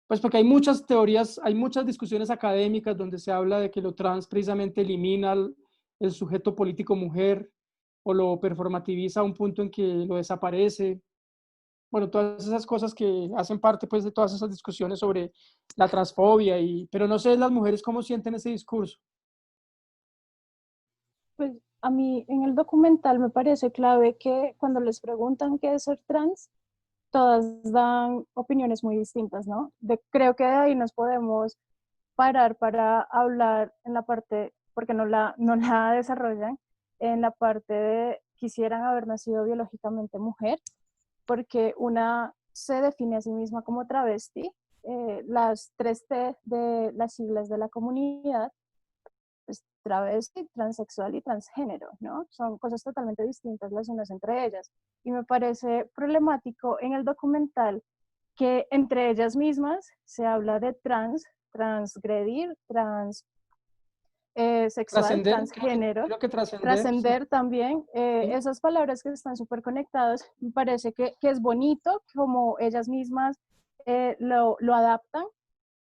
Pues porque hay muchas teorías, hay muchas discusiones académicas donde se habla de que lo trans precisamente elimina el sujeto político mujer o lo performativiza a un punto en que lo desaparece. Bueno, todas esas cosas que hacen parte pues de todas esas discusiones sobre la transfobia, pero no sé las mujeres cómo sienten ese discurso. Pues a mí en el documental me parece clave que cuando les preguntan qué es ser trans, todas dan opiniones muy distintas, ¿no? Creo que de ahí nos podemos parar para hablar en la parte, porque no la desarrollan, en la parte de quisieran haber nacido biológicamente mujer, porque una se define a sí misma como travesti, las 3 T de las siglas de la comunidad, pues travesti, transexual y transgénero, ¿no? Son cosas totalmente distintas las unas entre ellas. Y me parece problemático en el documental que entre ellas mismas se habla de transgredir, sexual, Trascender, transgénero, creo que trascender, sí. trascender también. Sí. Esas palabras que están súper conectadas, me parece que es bonito como ellas mismas lo adaptan,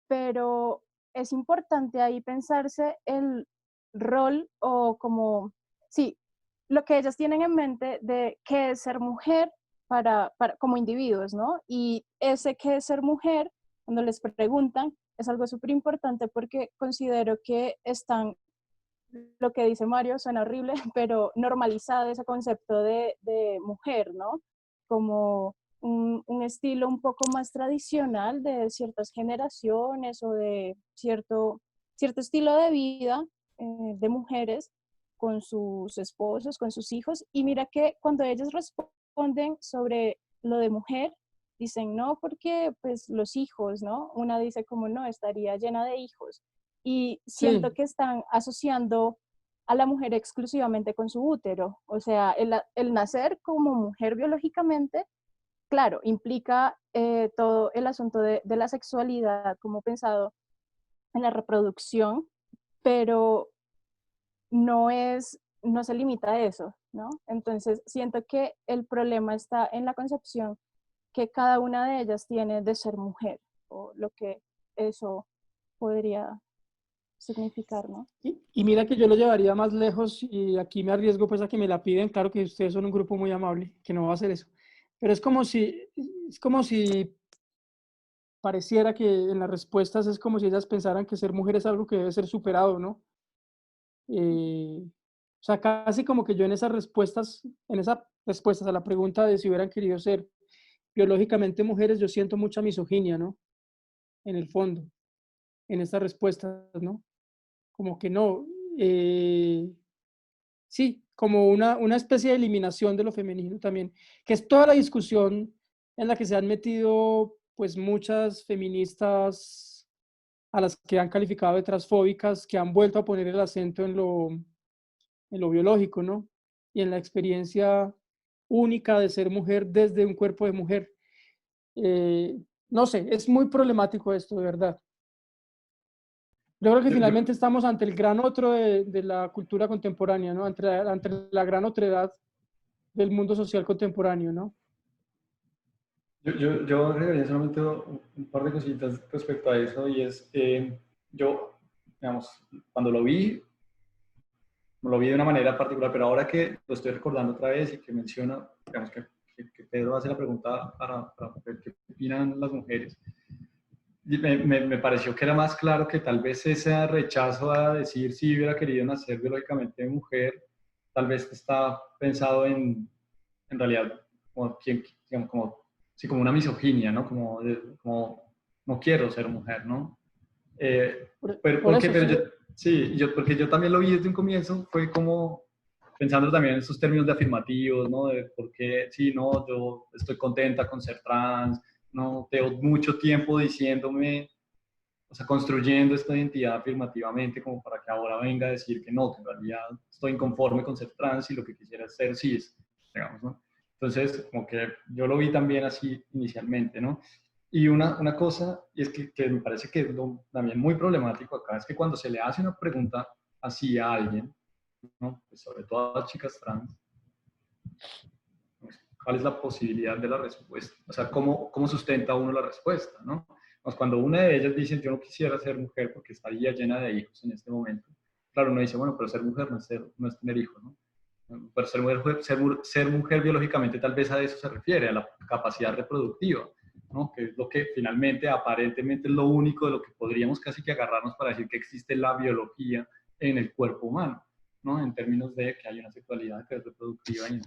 pero es importante ahí pensarse el rol o como, sí, lo que ellas tienen en mente de qué es ser mujer como individuos, ¿no? Y ese qué es ser mujer, cuando les preguntan, es algo súper importante porque considero que están, lo que dice Mario suena horrible, pero normalizado ese concepto de mujer, ¿no? Como un estilo un poco más tradicional de ciertas generaciones o de cierto estilo de vida de mujeres con sus esposos, con sus hijos. Y mira que cuando ellos responden sobre lo de mujer, dicen no, porque pues los hijos, ¿no? Una dice como no, estaría llena de hijos. Y siento Sí, que están asociando a la mujer exclusivamente con su útero. O sea, el nacer como mujer biológicamente, claro, implica todo el asunto de la sexualidad como pensado en la reproducción, pero no se limita a eso, ¿no? Entonces, siento que el problema está en la concepción que cada una de ellas tiene de ser mujer, o lo que eso podría significar, ¿no? y mira que yo lo llevaría más lejos y aquí me arriesgo pues a que me la piden. Claro que ustedes son un grupo muy amable, que no va a hacer eso. Pero es como si pareciera que en las respuestas es como si ellas pensaran que ser mujer es algo que debe ser superado, ¿no? O sea, casi como que yo en esas respuestas a la pregunta de si hubieran querido ser biológicamente mujeres, yo siento mucha misoginia, ¿no? En el fondo, en estas respuestas, ¿no? Como que no. Sí, como una especie de eliminación de lo femenino también, que es toda la discusión en la que se han metido pues muchas feministas a las que han calificado de transfóbicas, que han vuelto a poner el acento en lo biológico, ¿no? Y en la experiencia única de ser mujer desde un cuerpo de mujer. No sé, es muy problemático esto, de verdad. Yo creo que Yo, finalmente estamos ante el gran otro de la cultura contemporánea, ¿no? Ante la gran otredad del mundo social contemporáneo, ¿no? yo agregaría solamente un par de cositas respecto a eso y es, yo, digamos, cuando lo vi de una manera particular, pero ahora que lo estoy recordando otra vez y que menciona, digamos que Pedro hace la pregunta para ver qué opinan las mujeres, me pareció que era más claro que tal vez ese rechazo a decir si hubiera querido nacer biológicamente mujer, tal vez está pensado en realidad como, digamos, como, sí, como una misoginia, ¿no? Como no quiero ser mujer, ¿no? Por eso Pero sí. sí, porque yo también lo vi desde un comienzo, fue como pensando también en esos términos de afirmativos, ¿no? De por qué, sí, no, yo estoy contenta con ser trans, no, tengo mucho tiempo diciéndome, o sea, construyendo esta identidad afirmativamente como para que ahora venga a decir que no, que en realidad estoy inconforme con ser trans y lo que quisiera es ser cis, digamos, ¿no? Entonces, como que yo lo vi también así inicialmente, ¿no? Y una cosa, y es que me parece que es también muy problemático acá, es que cuando se le hace una pregunta así a alguien, ¿no? Pues sobre todo a las chicas trans, pues, ¿cuál es la posibilidad de la respuesta? O sea, ¿cómo sustenta uno la respuesta, ¿no? Pues cuando una de ellas dice, yo no quisiera ser mujer porque estaría llena de hijos en este momento, claro, uno dice, bueno, pero ser mujer no es tener hijos, ¿no? Pero ser mujer biológicamente tal vez a eso se refiere, a la capacidad reproductiva, ¿no? Que es lo que finalmente, aparentemente, es lo único de lo que podríamos casi que agarrarnos para decir que existe la biología en el cuerpo humano, ¿no? En términos de que hay una sexualidad que es reproductiva. Y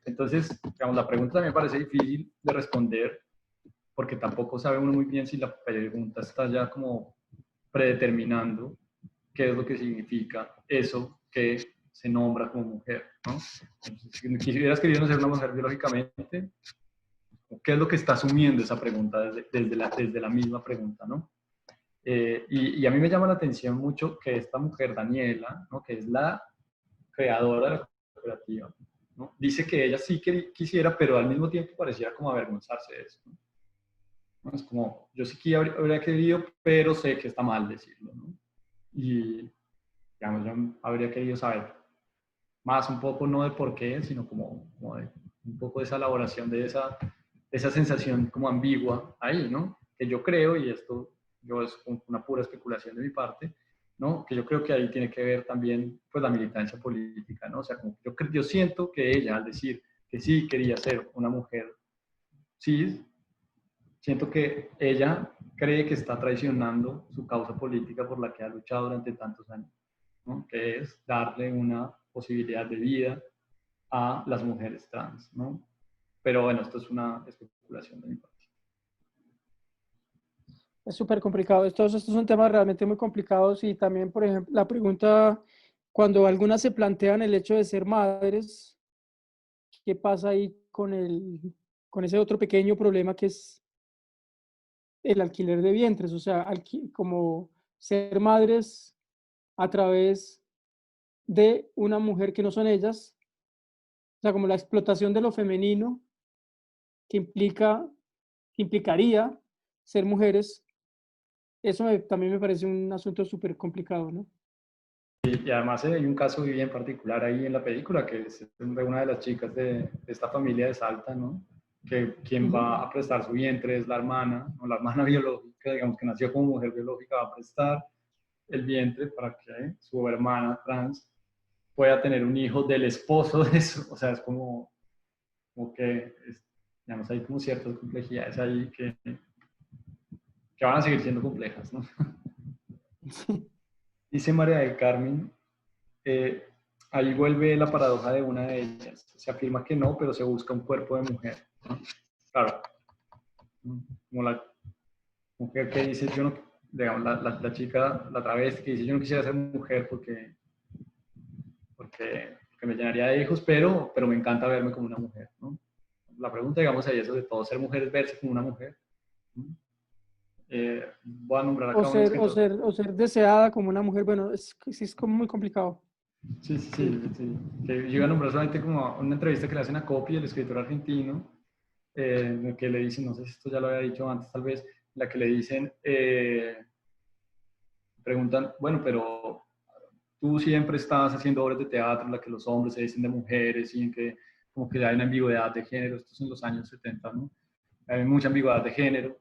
entonces, digamos, la pregunta también parece difícil de responder porque tampoco sabe uno muy bien si la pregunta está ya como predeterminando qué es lo que significa eso que se nombra como mujer, ¿no? Entonces, si hubieras querido ser una mujer biológicamente, ¿qué es lo que está asumiendo esa pregunta desde la misma pregunta, ¿no? Y a mí me llama la atención mucho que esta mujer, Daniela, ¿no? Que es la creadora de la cooperativa, ¿no? Dice que ella sí quisiera, pero al mismo tiempo pareciera como avergonzarse de eso, ¿no? ¿No? Es como, yo sí que habría querido, pero sé que está mal decirlo, ¿no? Y, digamos, yo habría querido saber más un poco, no de por qué, sino como de un poco de esa elaboración de esa sensación como ambigua ahí, ¿no? Que yo creo, y esto yo es una pura especulación de mi parte, ¿no? Que yo creo que ahí tiene que ver también pues la militancia política, ¿no? O sea, como yo siento que ella al decir que sí quería ser una mujer cis, siento que ella cree que está traicionando su causa política por la que ha luchado durante tantos años, ¿no? Que es darle una posibilidad de vida a las mujeres trans, ¿no? Pero bueno, esto es una especulación de mi parte. Es súper complicado. Estos son temas realmente muy complicados y también, por ejemplo, la pregunta, cuando algunas se plantean el hecho de ser madres, ¿qué pasa ahí con ese otro pequeño problema que es el alquiler de vientres? O sea, como ser madres a través de una mujer que no son ellas, o sea, como la explotación de lo femenino que implicaría ser mujeres. Eso también me parece un asunto súper complicado, ¿no? Y además hay un caso bien particular ahí en la película, que es de una de las chicas de esta familia de Salta, ¿no? Que quien va a prestar su vientre es la hermana, ¿no? La hermana biológica, digamos que nació como mujer biológica, va a prestar el vientre para que su hermana trans pueda tener un hijo del esposo de eso. O sea, es como que, digamos, hay como ciertas complejidades ahí que van a seguir siendo complejas, ¿no? Dice María del Carmen, eh, ahí vuelve la paradoja de una de ellas. Se afirma que no, pero se busca un cuerpo de mujer, ¿no? Claro, como la mujer que dice, yo no, digamos, la chica, la travesti que dice, yo no quisiera ser mujer porque me llenaría de hijos, pero me encanta verme como una mujer, ¿no? La pregunta, digamos, ahí es sobre todo ser mujer es verse como una mujer, ¿no? Voy a nombrar O acá unos ser, que o ser, o ser deseada como una mujer, bueno, sí es como muy complicado. sí. Que yo iba a nombrar solamente como una entrevista que le hacen a Coppi, el escritor argentino, en el que le dicen, no sé si esto ya lo había dicho antes tal vez, en la que le dicen, preguntan, bueno, pero tú siempre estás haciendo obras de teatro en las que los hombres se dicen de mujeres y en que como que hay una ambigüedad de género, esto es en los años 70, ¿no? Hay mucha ambigüedad de género.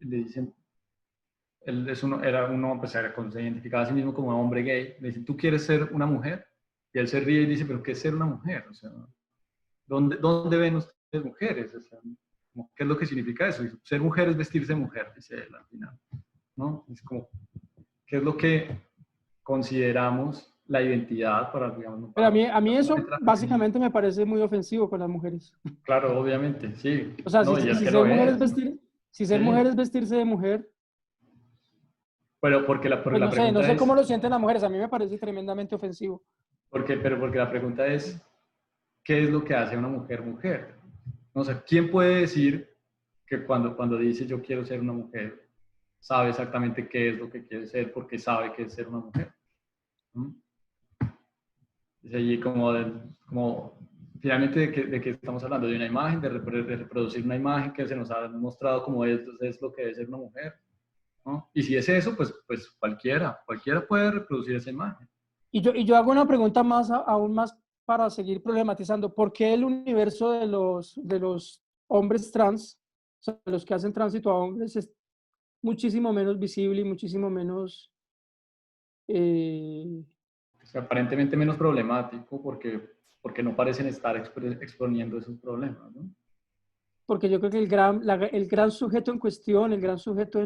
Y le dicen, él era uno, pues se identificaba a sí mismo como un hombre gay. Le dicen, ¿tú quieres ser una mujer? Y él se ríe y dice, ¿pero qué es ser una mujer? O sea, ¿dónde ven ustedes mujeres? O sea, ¿qué es lo que significa eso? Dice, ser mujer es vestirse de mujer, dice él al final, ¿no? Es como, ¿qué es lo que consideramos la identidad para, digamos, no Pero para a mí eso la feminidad? básicamente me parece muy ofensivo con las mujeres. Claro, obviamente, sí. O sea, No, y es si que ser lo mujer es es, ¿no? vestir, si ser Sí. mujer es vestirse de mujer, Pero porque pues la no pregunta sé es, cómo lo sienten las mujeres, a mí me parece tremendamente ofensivo. porque la pregunta es, ¿qué es lo que hace a una mujer mujer? O sea, ¿quién puede decir que cuando dice yo quiero ser una mujer, sabe exactamente qué es lo que quiere ser porque sabe qué es ser una mujer? ¿No? Es allí como finalmente de que estamos hablando de una imagen, de reproducir una imagen que se nos ha mostrado como esto es lo que debe ser una mujer, ¿no? Y si es eso, pues cualquiera puede reproducir esa imagen. Y yo hago una pregunta más, aún más para seguir problematizando. ¿Por qué el universo de los hombres trans, o sea, los que hacen tránsito a hombres, es muchísimo menos visible y muchísimo menos... eh, Es aparentemente menos problemático porque no parecen estar exponiendo esos problemas, ¿no? porque yo creo que el gran sujeto en cuestión, el gran sujeto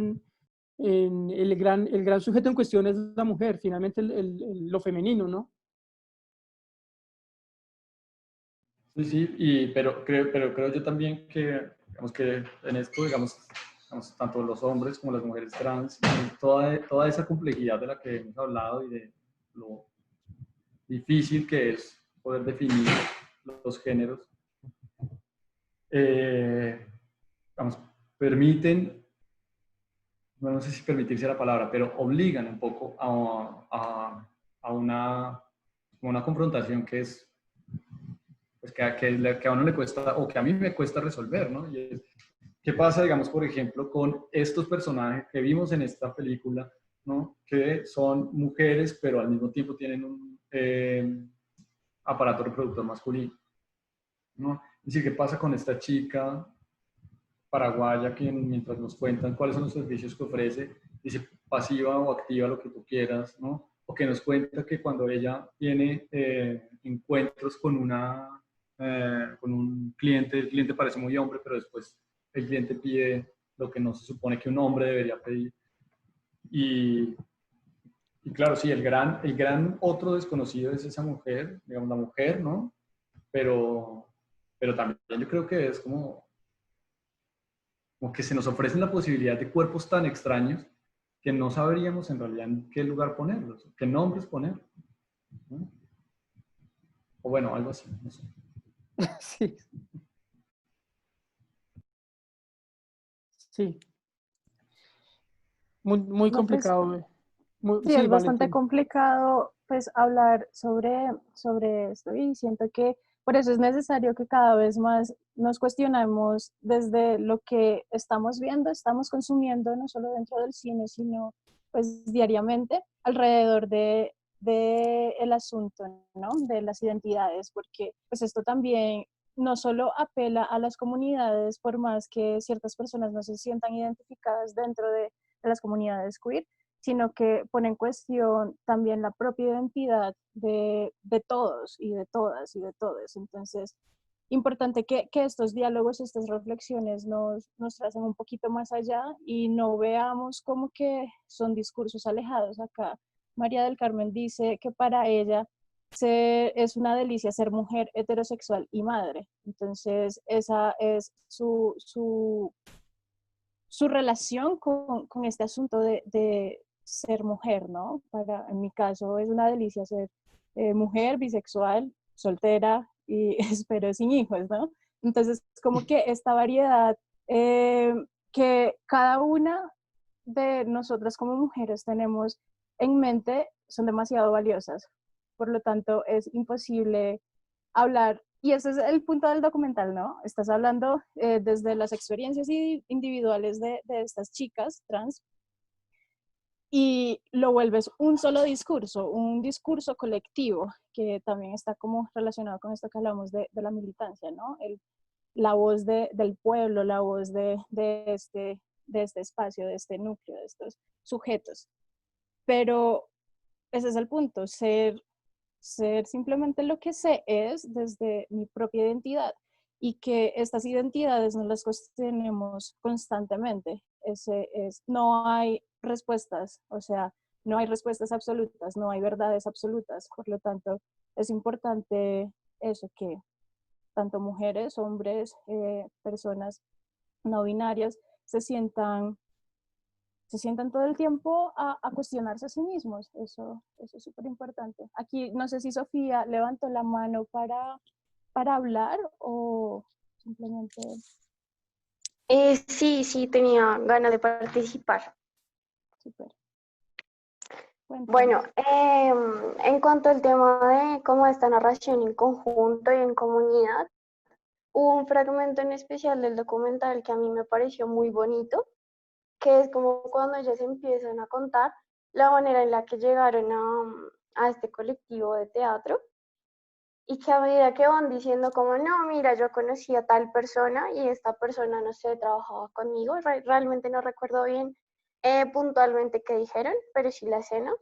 el gran sujeto en cuestión es la mujer, finalmente lo femenino, ¿no? Sí, pero creo yo también que, digamos que en esto, digamos, tanto los hombres como las mujeres trans, toda esa complejidad de la que hemos hablado y de lo difícil que es poder definir los géneros, eh, digamos, permiten no sé si permitirse la palabra, pero obligan un poco a una confrontación que es, pues que a uno le cuesta, o que a mí me cuesta resolver, ¿no? Y es, ¿qué pasa, digamos, por ejemplo, con estos personajes que vimos en esta película, ¿no? Que son mujeres, pero al mismo tiempo tienen un aparato reproductor masculino, ¿no? Es decir, ¿qué pasa con esta chica paraguaya que mientras nos cuentan cuáles son los servicios que ofrece, dice pasiva o activa, lo que tú quieras, ¿no? O que nos cuenta que cuando ella tiene encuentros con un cliente, el cliente parece muy hombre, pero después el cliente pide lo que no se supone que un hombre debería pedir. Y, y claro, sí, el gran otro desconocido es esa mujer, digamos, la mujer, ¿no? Pero también yo creo que es como que se nos ofrecen la posibilidad de cuerpos tan extraños que no sabríamos en realidad en qué lugar ponerlos, qué nombres poner, ¿no? O bueno, algo así, no sé. Sí, sí. Muy, muy No, pues complicado. sí, Sí, es bastante Valentín. complicado pues hablar sobre esto y siento que por eso es necesario que cada vez más nos cuestionemos desde lo que estamos viendo, estamos consumiendo, no solo dentro del cine, sino pues diariamente alrededor de el asunto, ¿no? De las identidades, porque pues esto también no solo apela a las comunidades, por más que ciertas personas no se sientan identificadas dentro de las comunidades queer, sino que pone en cuestión también la propia identidad de todos y de todas y de todos. Entonces, importante que estos diálogos, estas reflexiones nos tracen un poquito más allá y no veamos como que son discursos alejados. Acá María del Carmen dice que para ella es una delicia ser mujer heterosexual y madre. Entonces, esa es su relación con este asunto de ser mujer, ¿no? En mi caso es una delicia ser mujer, bisexual, soltera y espero sin hijos, ¿no? Entonces, como que esta variedad eh, que cada una de nosotras como mujeres tenemos en mente son demasiado valiosas. Por lo tanto, es imposible hablar, y ese es el punto del documental, ¿no? Estás hablando desde las experiencias individuales de estas chicas trans y lo vuelves un solo discurso, un discurso colectivo, que también está como relacionado con esto que hablamos de la militancia, ¿no? La voz del pueblo, la voz de este espacio, de este núcleo, de estos sujetos. Pero ese es el punto, ser simplemente lo que sé es desde mi propia identidad y que estas identidades no las cuestionemos constantemente. No hay respuestas, o sea, no hay respuestas absolutas, no hay verdades absolutas, por lo tanto es importante eso, que tanto mujeres, hombres, personas no binarias se sientan todo el tiempo a cuestionarse a sí mismos. Eso es súper importante. Aquí no sé si Sofía levantó la mano para hablar o simplemente... Sí, sí, tenía ganas de participar. Súper. Cuéntame. Bueno, en cuanto al tema de cómo esta narración en conjunto y en comunidad, hubo un fragmento en especial del documental que a mí me pareció muy bonito, que es como cuando ellas empiezan a contar la manera en la que llegaron a este colectivo de teatro y que a medida que van diciendo como, no, mira, yo conocí a tal persona y esta persona, no sé, trabajaba conmigo, realmente no recuerdo bien puntualmente qué dijeron, pero sí la escena.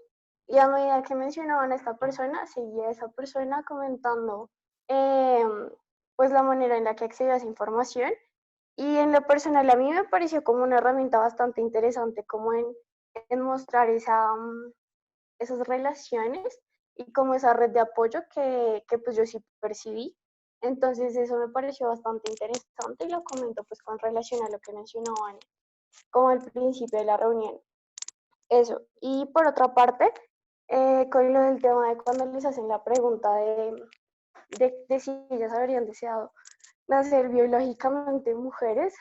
Y a medida que mencionaban a esta persona, seguía esa persona comentando pues la manera en la que accedió a esa información. Y en lo personal a mí me pareció como una herramienta bastante interesante como en mostrar esas relaciones y como esa red de apoyo que pues yo sí percibí. Entonces eso me pareció bastante interesante y lo comento pues con relación a lo que mencionaban como al principio de la reunión. Eso. Y por otra parte, con lo del tema de cuando les hacen la pregunta de si ellas habrían deseado nacer biológicamente mujeres,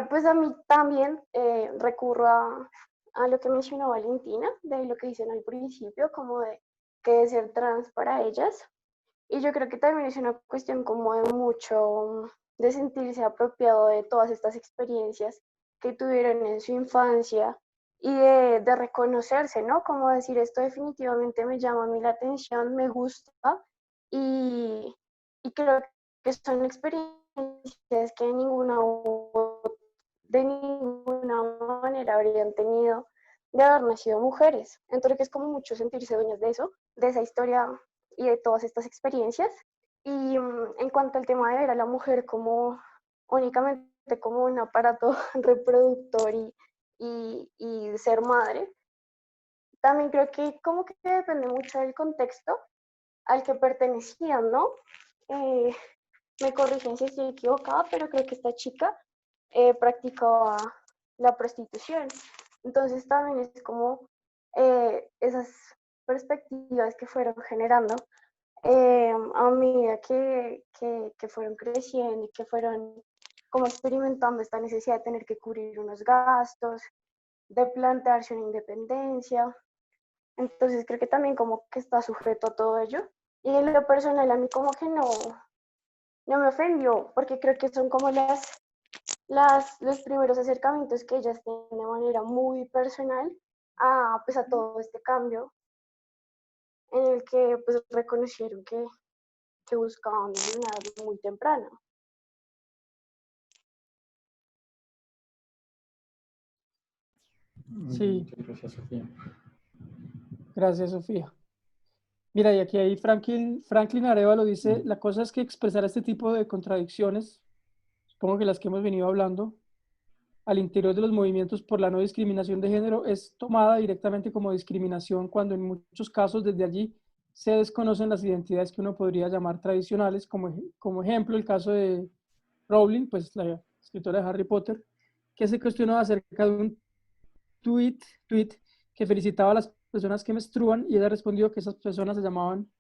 Pues a mí también recurro a lo que mencionó Valentina, de lo que dicen al principio, como de que es ser trans para ellas. Y yo creo que también es una cuestión como de mucho, de sentirse apropiado de todas estas experiencias que tuvieron en su infancia y de reconocerse, ¿no? Como decir, esto definitivamente me llama a mí la atención, me gusta y, y creo que son experiencias que de ninguna manera habrían tenido de haber nacido mujeres. Entonces que es como mucho sentirse dueñas de eso, de esa historia y de todas estas experiencias. Y en cuanto al tema de ver a la mujer como únicamente como un aparato reproductor y ser madre, también creo que como que depende mucho del contexto al que pertenecían, ¿no? Eh, Me corrigen si estoy equivocada, pero creo que esta chica practicaba la prostitución. Entonces también es como esas perspectivas que fueron generando a medida que fueron creciendo y que fueron como experimentando esta necesidad de tener que cubrir unos gastos, de plantearse una independencia. Entonces creo que también como que está sujeto a todo ello. Y en lo personal a mí como que no me ofendió, porque creo que son como los primeros acercamientos que ellas tienen de manera muy personal pues, a todo este cambio en el que pues, reconocieron que buscaban desde una edad muy temprana. Sí, Muchas gracias, Sofía. gracias, Sofía. Mira, y aquí Franklin Arevalo dice, la cosa es que expresar este tipo de contradicciones, supongo que las que hemos venido hablando, al interior de los movimientos por la no discriminación de género es tomada directamente como discriminación cuando en muchos casos desde allí se desconocen las identidades que uno podría llamar tradicionales, como ejemplo el caso de Rowling, pues la escritora de Harry Potter, que se cuestionó acerca de un tweet que felicitaba a las personas que menstruan y ella respondió que esas personas se llamaban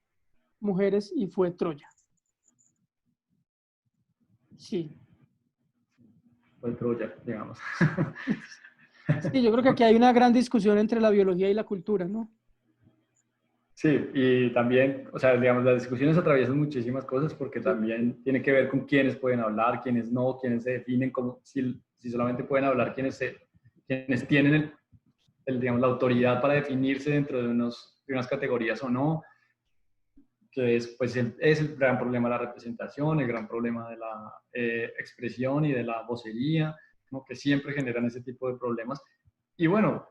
mujeres y fue Troya. Sí. Fue Troya, digamos. Sí, yo creo que aquí hay una gran discusión entre la biología y la cultura, ¿no? Sí, y también, o sea, digamos, las discusiones atraviesan muchísimas cosas porque también tiene que ver con quiénes pueden hablar, quiénes no, quiénes se definen como, si solamente pueden hablar quienes tienen digamos, la autoridad para definirse dentro de unas categorías o no, que es, pues, es el gran problema de la representación, el gran problema de la expresión y de la vocería, ¿no? Que siempre generan ese tipo de problemas. Y bueno,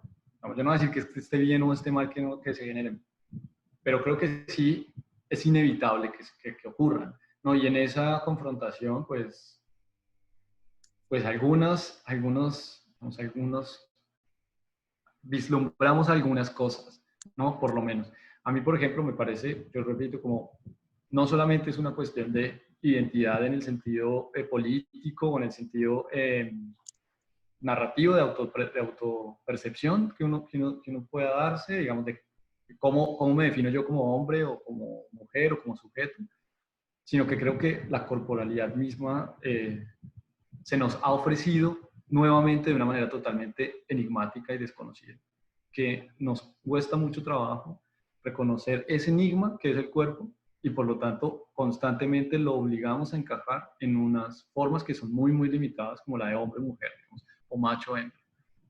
yo no voy a decir que esté bien o esté mal que se generen, pero creo que sí es inevitable que ocurran, ¿no? Y en esa confrontación, pues algunos vislumbramos algunas cosas, ¿no? Por lo menos. A mí, por ejemplo, me parece, yo repito, como no solamente es una cuestión de identidad en el sentido político o en el sentido narrativo de autopercepción que uno pueda darse, digamos, de cómo me defino yo como hombre o como mujer o como sujeto, sino que creo que la corporalidad misma se nos ha ofrecido nuevamente de una manera totalmente enigmática y desconocida, que nos cuesta mucho trabajo reconocer ese enigma que es el cuerpo y por lo tanto constantemente lo obligamos a encajar en unas formas que son muy, muy limitadas como la de hombre-mujer, o macho-hembra,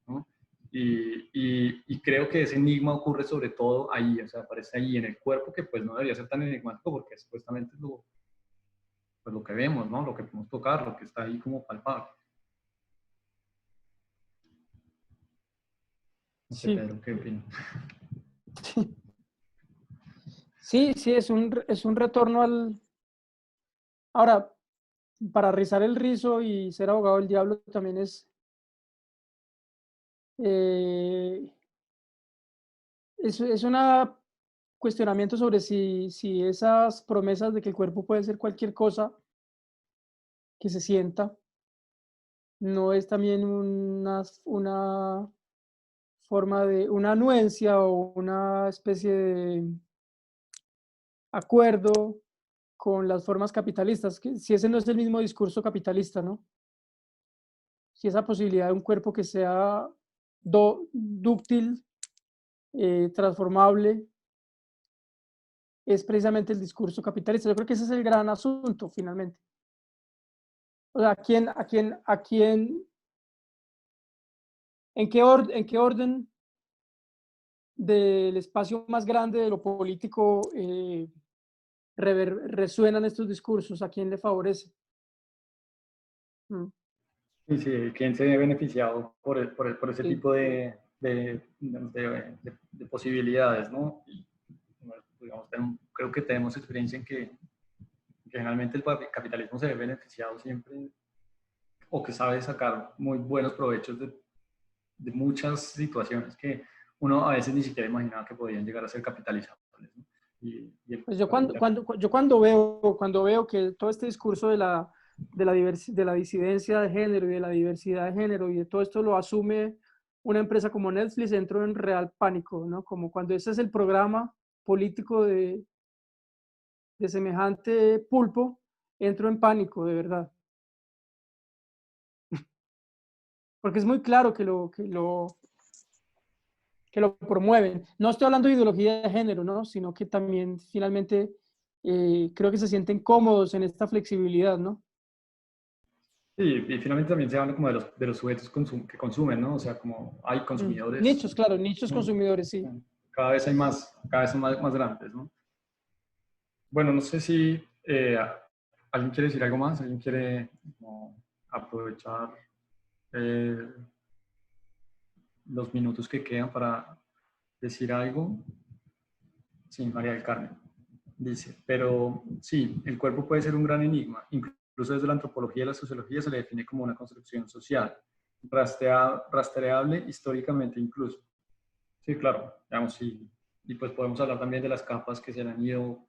¿no? Y creo que ese enigma ocurre sobre todo ahí, o sea, aparece ahí en el cuerpo, que pues no debería ser tan enigmático porque supuestamente es pues lo que vemos, ¿no? Lo que podemos tocar, lo que está ahí como palpable. No sé, Sí. Pedro, ¿qué opinas? Sí, sí, es un retorno al... Ahora, para rizar el rizo y ser abogado del diablo también eh, es un cuestionamiento sobre si esas promesas de que el cuerpo puede ser cualquier cosa que se sienta, no es también una forma de, una anuencia o una especie de acuerdo con las formas capitalistas, que si ese no es el mismo discurso capitalista, ¿no? si esa posibilidad de un cuerpo que sea dúctil, transformable, es precisamente el discurso capitalista. Yo creo que ese es el gran asunto, finalmente. O sea, en qué orden del espacio más grande de lo político resuenan estos discursos? ¿A quién le favorece? Sí, sí, ¿quién se ve beneficiado por ese Sí. tipo de posibilidades, ¿no? Y, bueno, digamos, creo que tenemos experiencia en que generalmente el capitalismo se ve beneficiado siempre, o que sabe sacar muy buenos provechos de muchas situaciones que uno a veces ni siquiera imaginaba que podían llegar a ser capitalizables, ¿no? Pues yo cuando veo que todo este discurso de la disidencia de género y de la diversidad de género y de todo esto lo asume una empresa como Netflix, entro en real pánico, ¿no? Como cuando ese es el programa político de semejante pulpo, entro en pánico, de verdad. Porque es muy claro que lo promueven. No estoy hablando de ideología de género, ¿no? Sino que también finalmente creo que se sienten cómodos en esta flexibilidad, ¿no? Sí, y finalmente también se habla como de los sujetos que consumen, ¿no? O sea, como hay consumidores. Nichos, claro, nichos consumidores, sí. Cada vez hay más, cada vez son más grandes, ¿no? Bueno, no sé si alguien quiere decir algo más, alguien quiere aprovechar los minutos que quedan para decir algo. Sí, María del Carmen dice, pero sí, el cuerpo puede ser un gran enigma. Incluso desde la antropología y la sociología se le define como una construcción social, rastreable históricamente incluso. Sí, claro, digamos, sí. Y pues podemos hablar también de las capas que se le han ido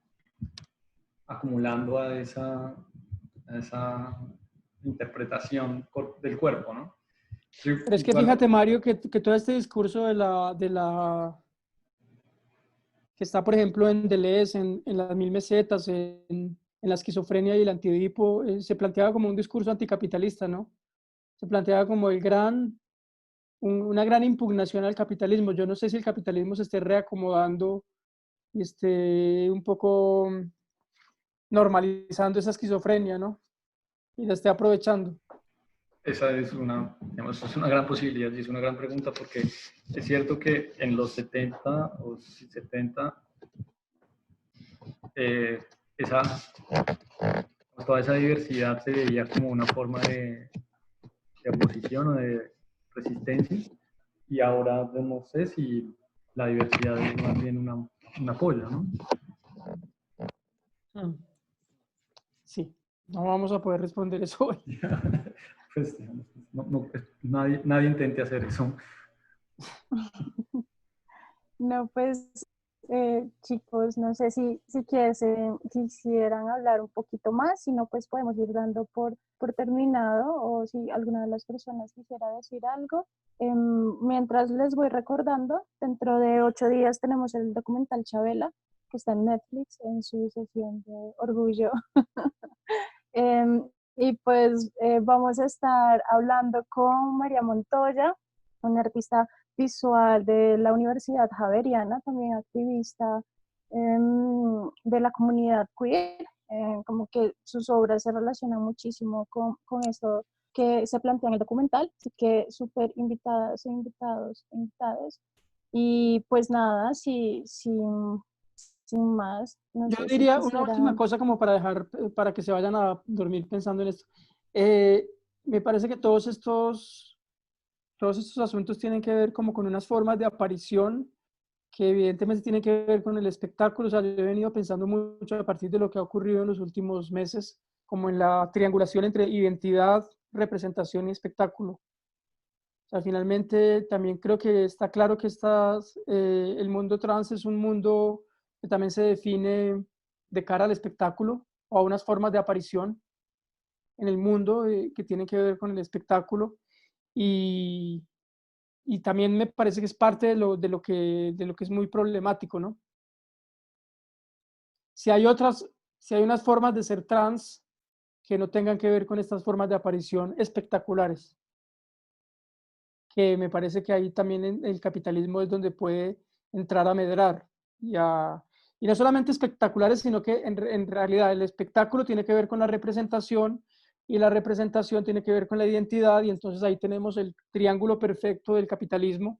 acumulando a esa interpretación del cuerpo, ¿no? Sí, Pero es que igual, fíjate, Mario, que todo este discurso que está, por ejemplo, en Deleuze, en las mil mesetas, en la esquizofrenia y el antiedipo, se planteaba como un discurso anticapitalista, ¿no? Se planteaba como una gran impugnación al capitalismo. Yo no sé si el capitalismo se esté reacomodando y esté un poco normalizando esa esquizofrenia, ¿no? Y la esté aprovechando. esa es digamos, es una gran posibilidad y es una gran pregunta porque es cierto que en los 70 o 70 eh, esa, toda esa diversidad se veía como una forma de oposición o de resistencia y ahora no sé si la diversidad es más bien un apoyo, ¿no? Sí, no vamos a poder responder eso hoy. Pues, nadie intente hacer eso. No, pues chicos, no sé si quisieran hablar un poquito más, si no, pues podemos ir dando por terminado o si alguna de las personas quisiera decir algo. Mientras les voy recordando, dentro de 8 días tenemos el documental Chabela, que está en Netflix en su sesión de Orgullo. Y pues vamos a estar hablando con María Montoya, una artista visual de la Universidad Javeriana, también activista de la comunidad queer, como que sus obras se relacionan muchísimo con esto que se plantea en el documental, así que súper invitadas e invitados. Y pues nada, sin más, no Yo sé si diría una última quisieran. cosa como para que se vayan a dormir pensando en esto. Me parece que todos estos asuntos tienen que ver como con unas formas de aparición que evidentemente tienen que ver con el espectáculo. O sea, yo he venido pensando mucho a partir de lo que ha ocurrido en los últimos meses, como en la triangulación entre identidad, representación y espectáculo. O sea, finalmente también creo que está claro que el mundo trans es un mundo que también se define de cara al espectáculo o a unas formas de aparición en el mundo que tienen que ver con el espectáculo. Y, y también me parece que es parte de lo que es muy problemático, ¿no? Si hay unas formas de ser trans que no tengan que ver con estas formas de aparición espectaculares. que me parece que ahí también el capitalismo es donde puede entrar a medrar y no solamente espectaculares, sino que en realidad el espectáculo tiene que ver con la representación y la representación tiene que ver con la identidad, y entonces ahí tenemos el triángulo perfecto del capitalismo,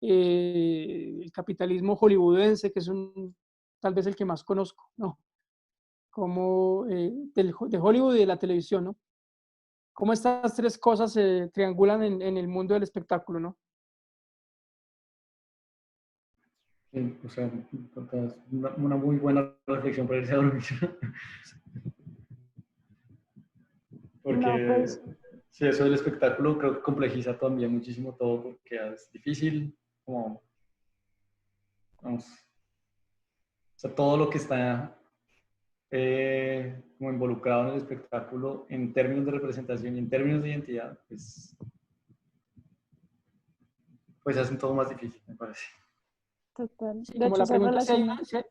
el capitalismo hollywoodense, que es tal vez el que más conozco, ¿no? Como de Hollywood y de la televisión, ¿no? Cómo estas tres cosas se triangulan en el mundo del espectáculo, ¿no? Sí, o sea, es una muy buena reflexión para irse a dormir. No, Porque pues sí, eso del espectáculo creo que complejiza también muchísimo todo, porque es difícil, como, vamos, o sea, todo lo que está como involucrado en el espectáculo en términos de representación y en términos de identidad, pues hacen todo más difícil, me parece. total. Sí, De como hecho, la se pregunta es si hay relaciona. una,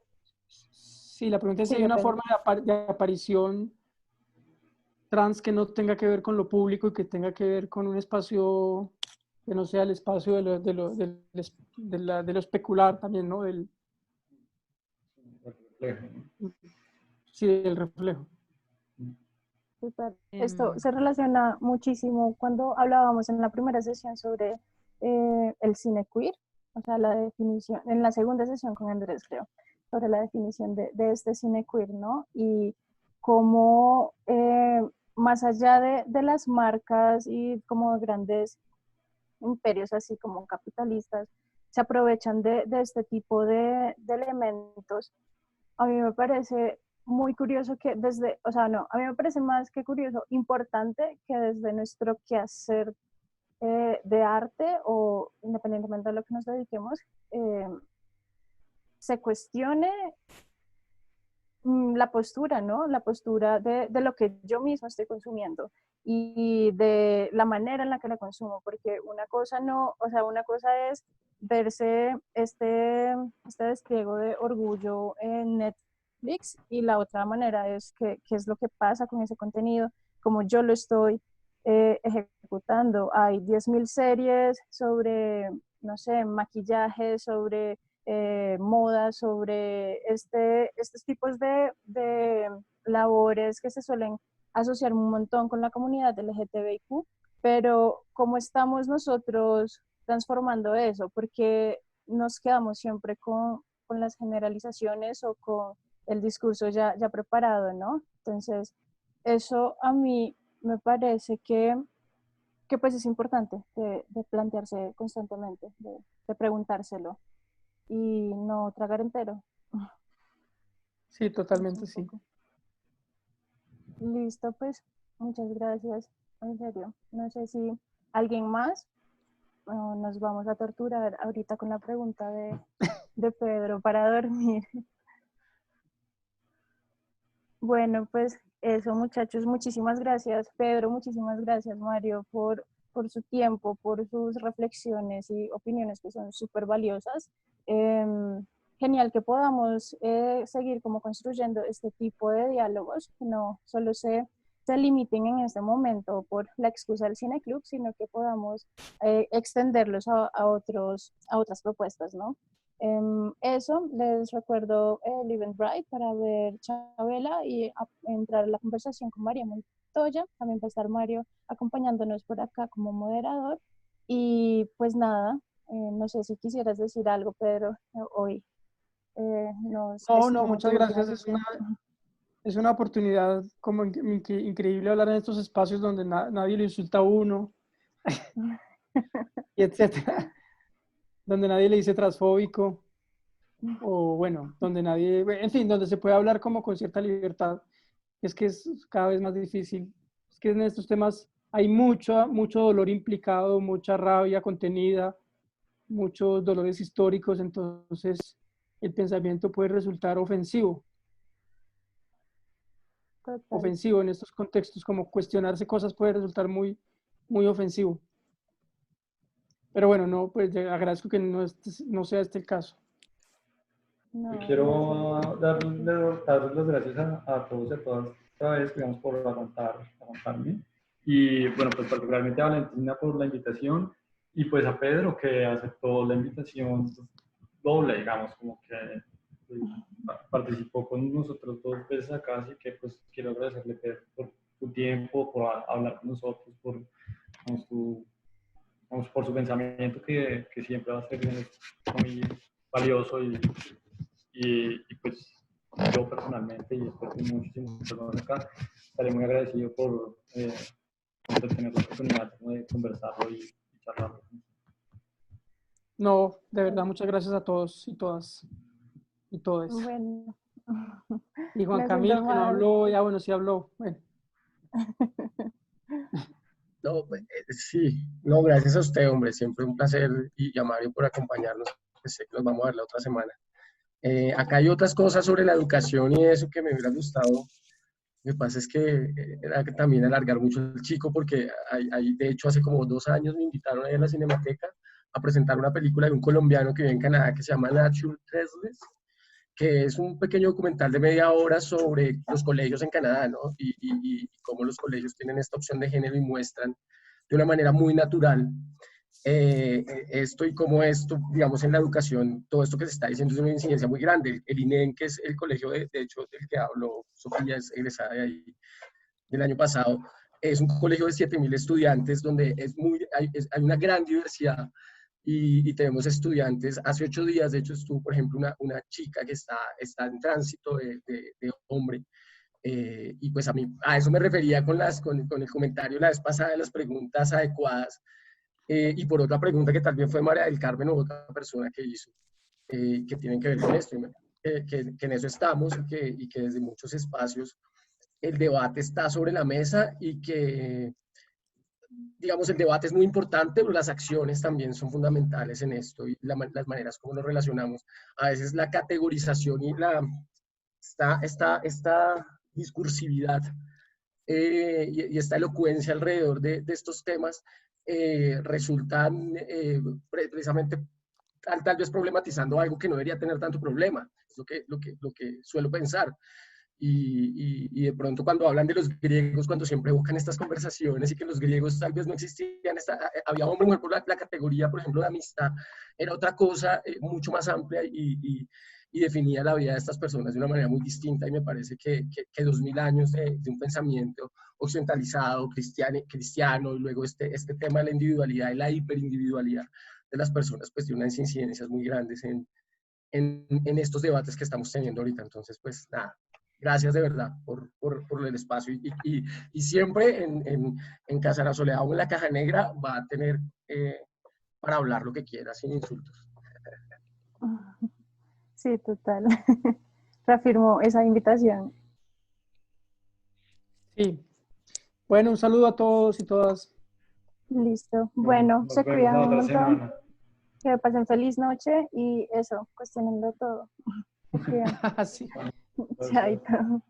sí, la pregunta es si Sí, hay qué una pena. forma de aparición trans que no tenga que ver con lo público y que tenga que ver con un espacio que no sea el espacio de lo especular también, ¿no? Reflejo, ¿no? Sí, del reflejo. Total. Esto Em, se relaciona muchísimo cuando hablábamos en la primera sesión sobre el cine queer, o sea, la definición, en la segunda sesión con Andrés, creo, sobre la definición de este cine queer, ¿no? Y cómo, más allá de las marcas y como grandes imperios así como capitalistas, se aprovechan de este tipo de elementos. A mí me parece muy curioso que desde, o sea, no, a mí me parece más que curioso, importante que desde nuestro quehacer de arte o independientemente de lo que nos dediquemos, eh, se cuestione la postura, ¿no? La postura de lo que yo mismo estoy consumiendo y de la manera en la que la consumo, porque una cosa no, o sea, una cosa es verse este despliego de orgullo en Netflix y la otra manera es qué es lo que pasa con ese contenido, como yo lo estoy ejecutando. Hay 10.000 series sobre, no sé, maquillaje, sobre moda, sobre estos tipos de labores que se suelen asociar un montón con la comunidad LGTBIQ, pero ¿cómo estamos nosotros transformando eso? Porque nos quedamos siempre con las generalizaciones o con el discurso ya preparado, ¿no? Entonces, eso a mí me parece que pues es importante de plantearse constantemente, de preguntárselo y no tragar entero. Sí, Es totalmente un sí. poco. Listo, pues muchas gracias. En serio, no sé si alguien más o nos vamos a torturar ahorita con la pregunta de Pedro para dormir. Bueno, pues eso, muchachos, muchísimas gracias, Pedro, muchísimas gracias, Mario, por su tiempo, por sus reflexiones y opiniones que son súper valiosas. Genial que podamos seguir como construyendo este tipo de diálogos, que no solo se limiten en este momento por la excusa del Cine Club, sino que podamos extenderlos a otras propuestas, ¿no? Eso, les recuerdo Live and Bright para ver Chabela y entrar en la conversación con María Montoya. También va a estar Mario acompañándonos por acá como moderador. Y pues nada, no sé si quisieras decir algo, Pedro, hoy. No, Es no, como tu muchas última gracias. sesión. Es una oportunidad como increíble hablar en estos espacios donde nadie le insulta a uno, y etcétera, donde nadie le dice transfóbico, o bueno, donde nadie, en fin, donde se puede hablar como con cierta libertad. Es que es cada vez más difícil. Es que en estos temas hay mucho dolor implicado, mucha rabia contenida, muchos dolores históricos, entonces el pensamiento puede resultar ofensivo. Total. Ofensivo en estos contextos, como cuestionarse cosas puede resultar muy ofensivo. Pero bueno, no, pues agradezco que no sea este el caso. Yo No, gracias. quiero darles las gracias a todos y a todas otra vez, digamos, por aguantarme. Y bueno, pues particularmente a Valentina por la invitación. Y pues a Pedro, que aceptó la invitación doble, digamos, como que participó con nosotros 2 veces acá, así que pues quiero agradecerle, Pedro, por tu tiempo, por hablar con nosotros, digamos, por su pensamiento que siempre va a ser muy valioso y pues yo personalmente y después de muchísimas personas acá, estaré muy agradecido por tener la oportunidad de conversarlo y charlarlo. No, de verdad, muchas gracias a todos y todas y todes. Bueno, Y Juan me Camilo, siento que no mal. habló, ya bueno, sí habló. Bueno. No, sí, no, gracias a usted, hombre, siempre un placer y a Mario por acompañarnos, pues sé que nos vamos a ver la otra semana. Acá hay otras cosas sobre la educación y eso que me hubiera gustado. Lo que pasa es que era que también alargar mucho el chico porque de hecho hace como 2 años me invitaron ahí a la Cinemateca a presentar una película de un colombiano que vive en Canadá que se llama Nature Tresles, que es un pequeño documental de media hora sobre los colegios en Canadá, ¿no? Y cómo los colegios tienen esta opción de género y muestran de una manera muy natural esto y cómo esto, digamos, en la educación, todo esto que se está diciendo es una incidencia muy grande. El INEN, que es el colegio, de hecho, del que habló Sofía, es egresada de ahí del año pasado, es un colegio de 7.000 estudiantes donde hay una gran diversidad y tenemos estudiantes. Hace 8 días, de hecho, estuvo, por ejemplo, una chica que está en tránsito de hombre. Y pues a eso me refería con el comentario la vez pasada de las preguntas adecuadas. Y por otra pregunta que también fue María del Carmen o otra persona que hizo, que tienen que ver con esto, que en eso estamos y que desde muchos espacios el debate está sobre la mesa y que, digamos, el debate es muy importante, pero las acciones también son fundamentales en esto y las maneras como nos relacionamos. A veces la categorización y esta discursividad y esta elocuencia alrededor de estos temas resultan precisamente tal vez problematizando algo que no debería tener tanto problema. Es lo que suelo pensar. Y de pronto cuando hablan de los griegos, cuando siempre buscan estas conversaciones y que los griegos tal vez no existían, había hombre y mujer, por la categoría, por ejemplo, de amistad, era otra cosa mucho más amplia y definía la vida de estas personas de una manera muy distinta y me parece que 2000 años de un pensamiento occidentalizado, cristiano y luego este tema de la individualidad y la hiperindividualidad de las personas pues tiene unas incidencias muy grandes en estos debates que estamos teniendo ahorita. Entonces, pues nada, gracias de verdad por el espacio y siempre en Casa de la Soledad o en la Caja Negra va a tener para hablar lo que quiera sin insultos. Sí, total. Reafirmo esa invitación. Sí. Bueno, un saludo a todos y todas. Listo. Bueno, Nos se vemos cuidan la un otra montón. semana. Que pasen feliz noche y eso, cuestionenlo todo. Se cuidan. Sí. Gracias. Chaito.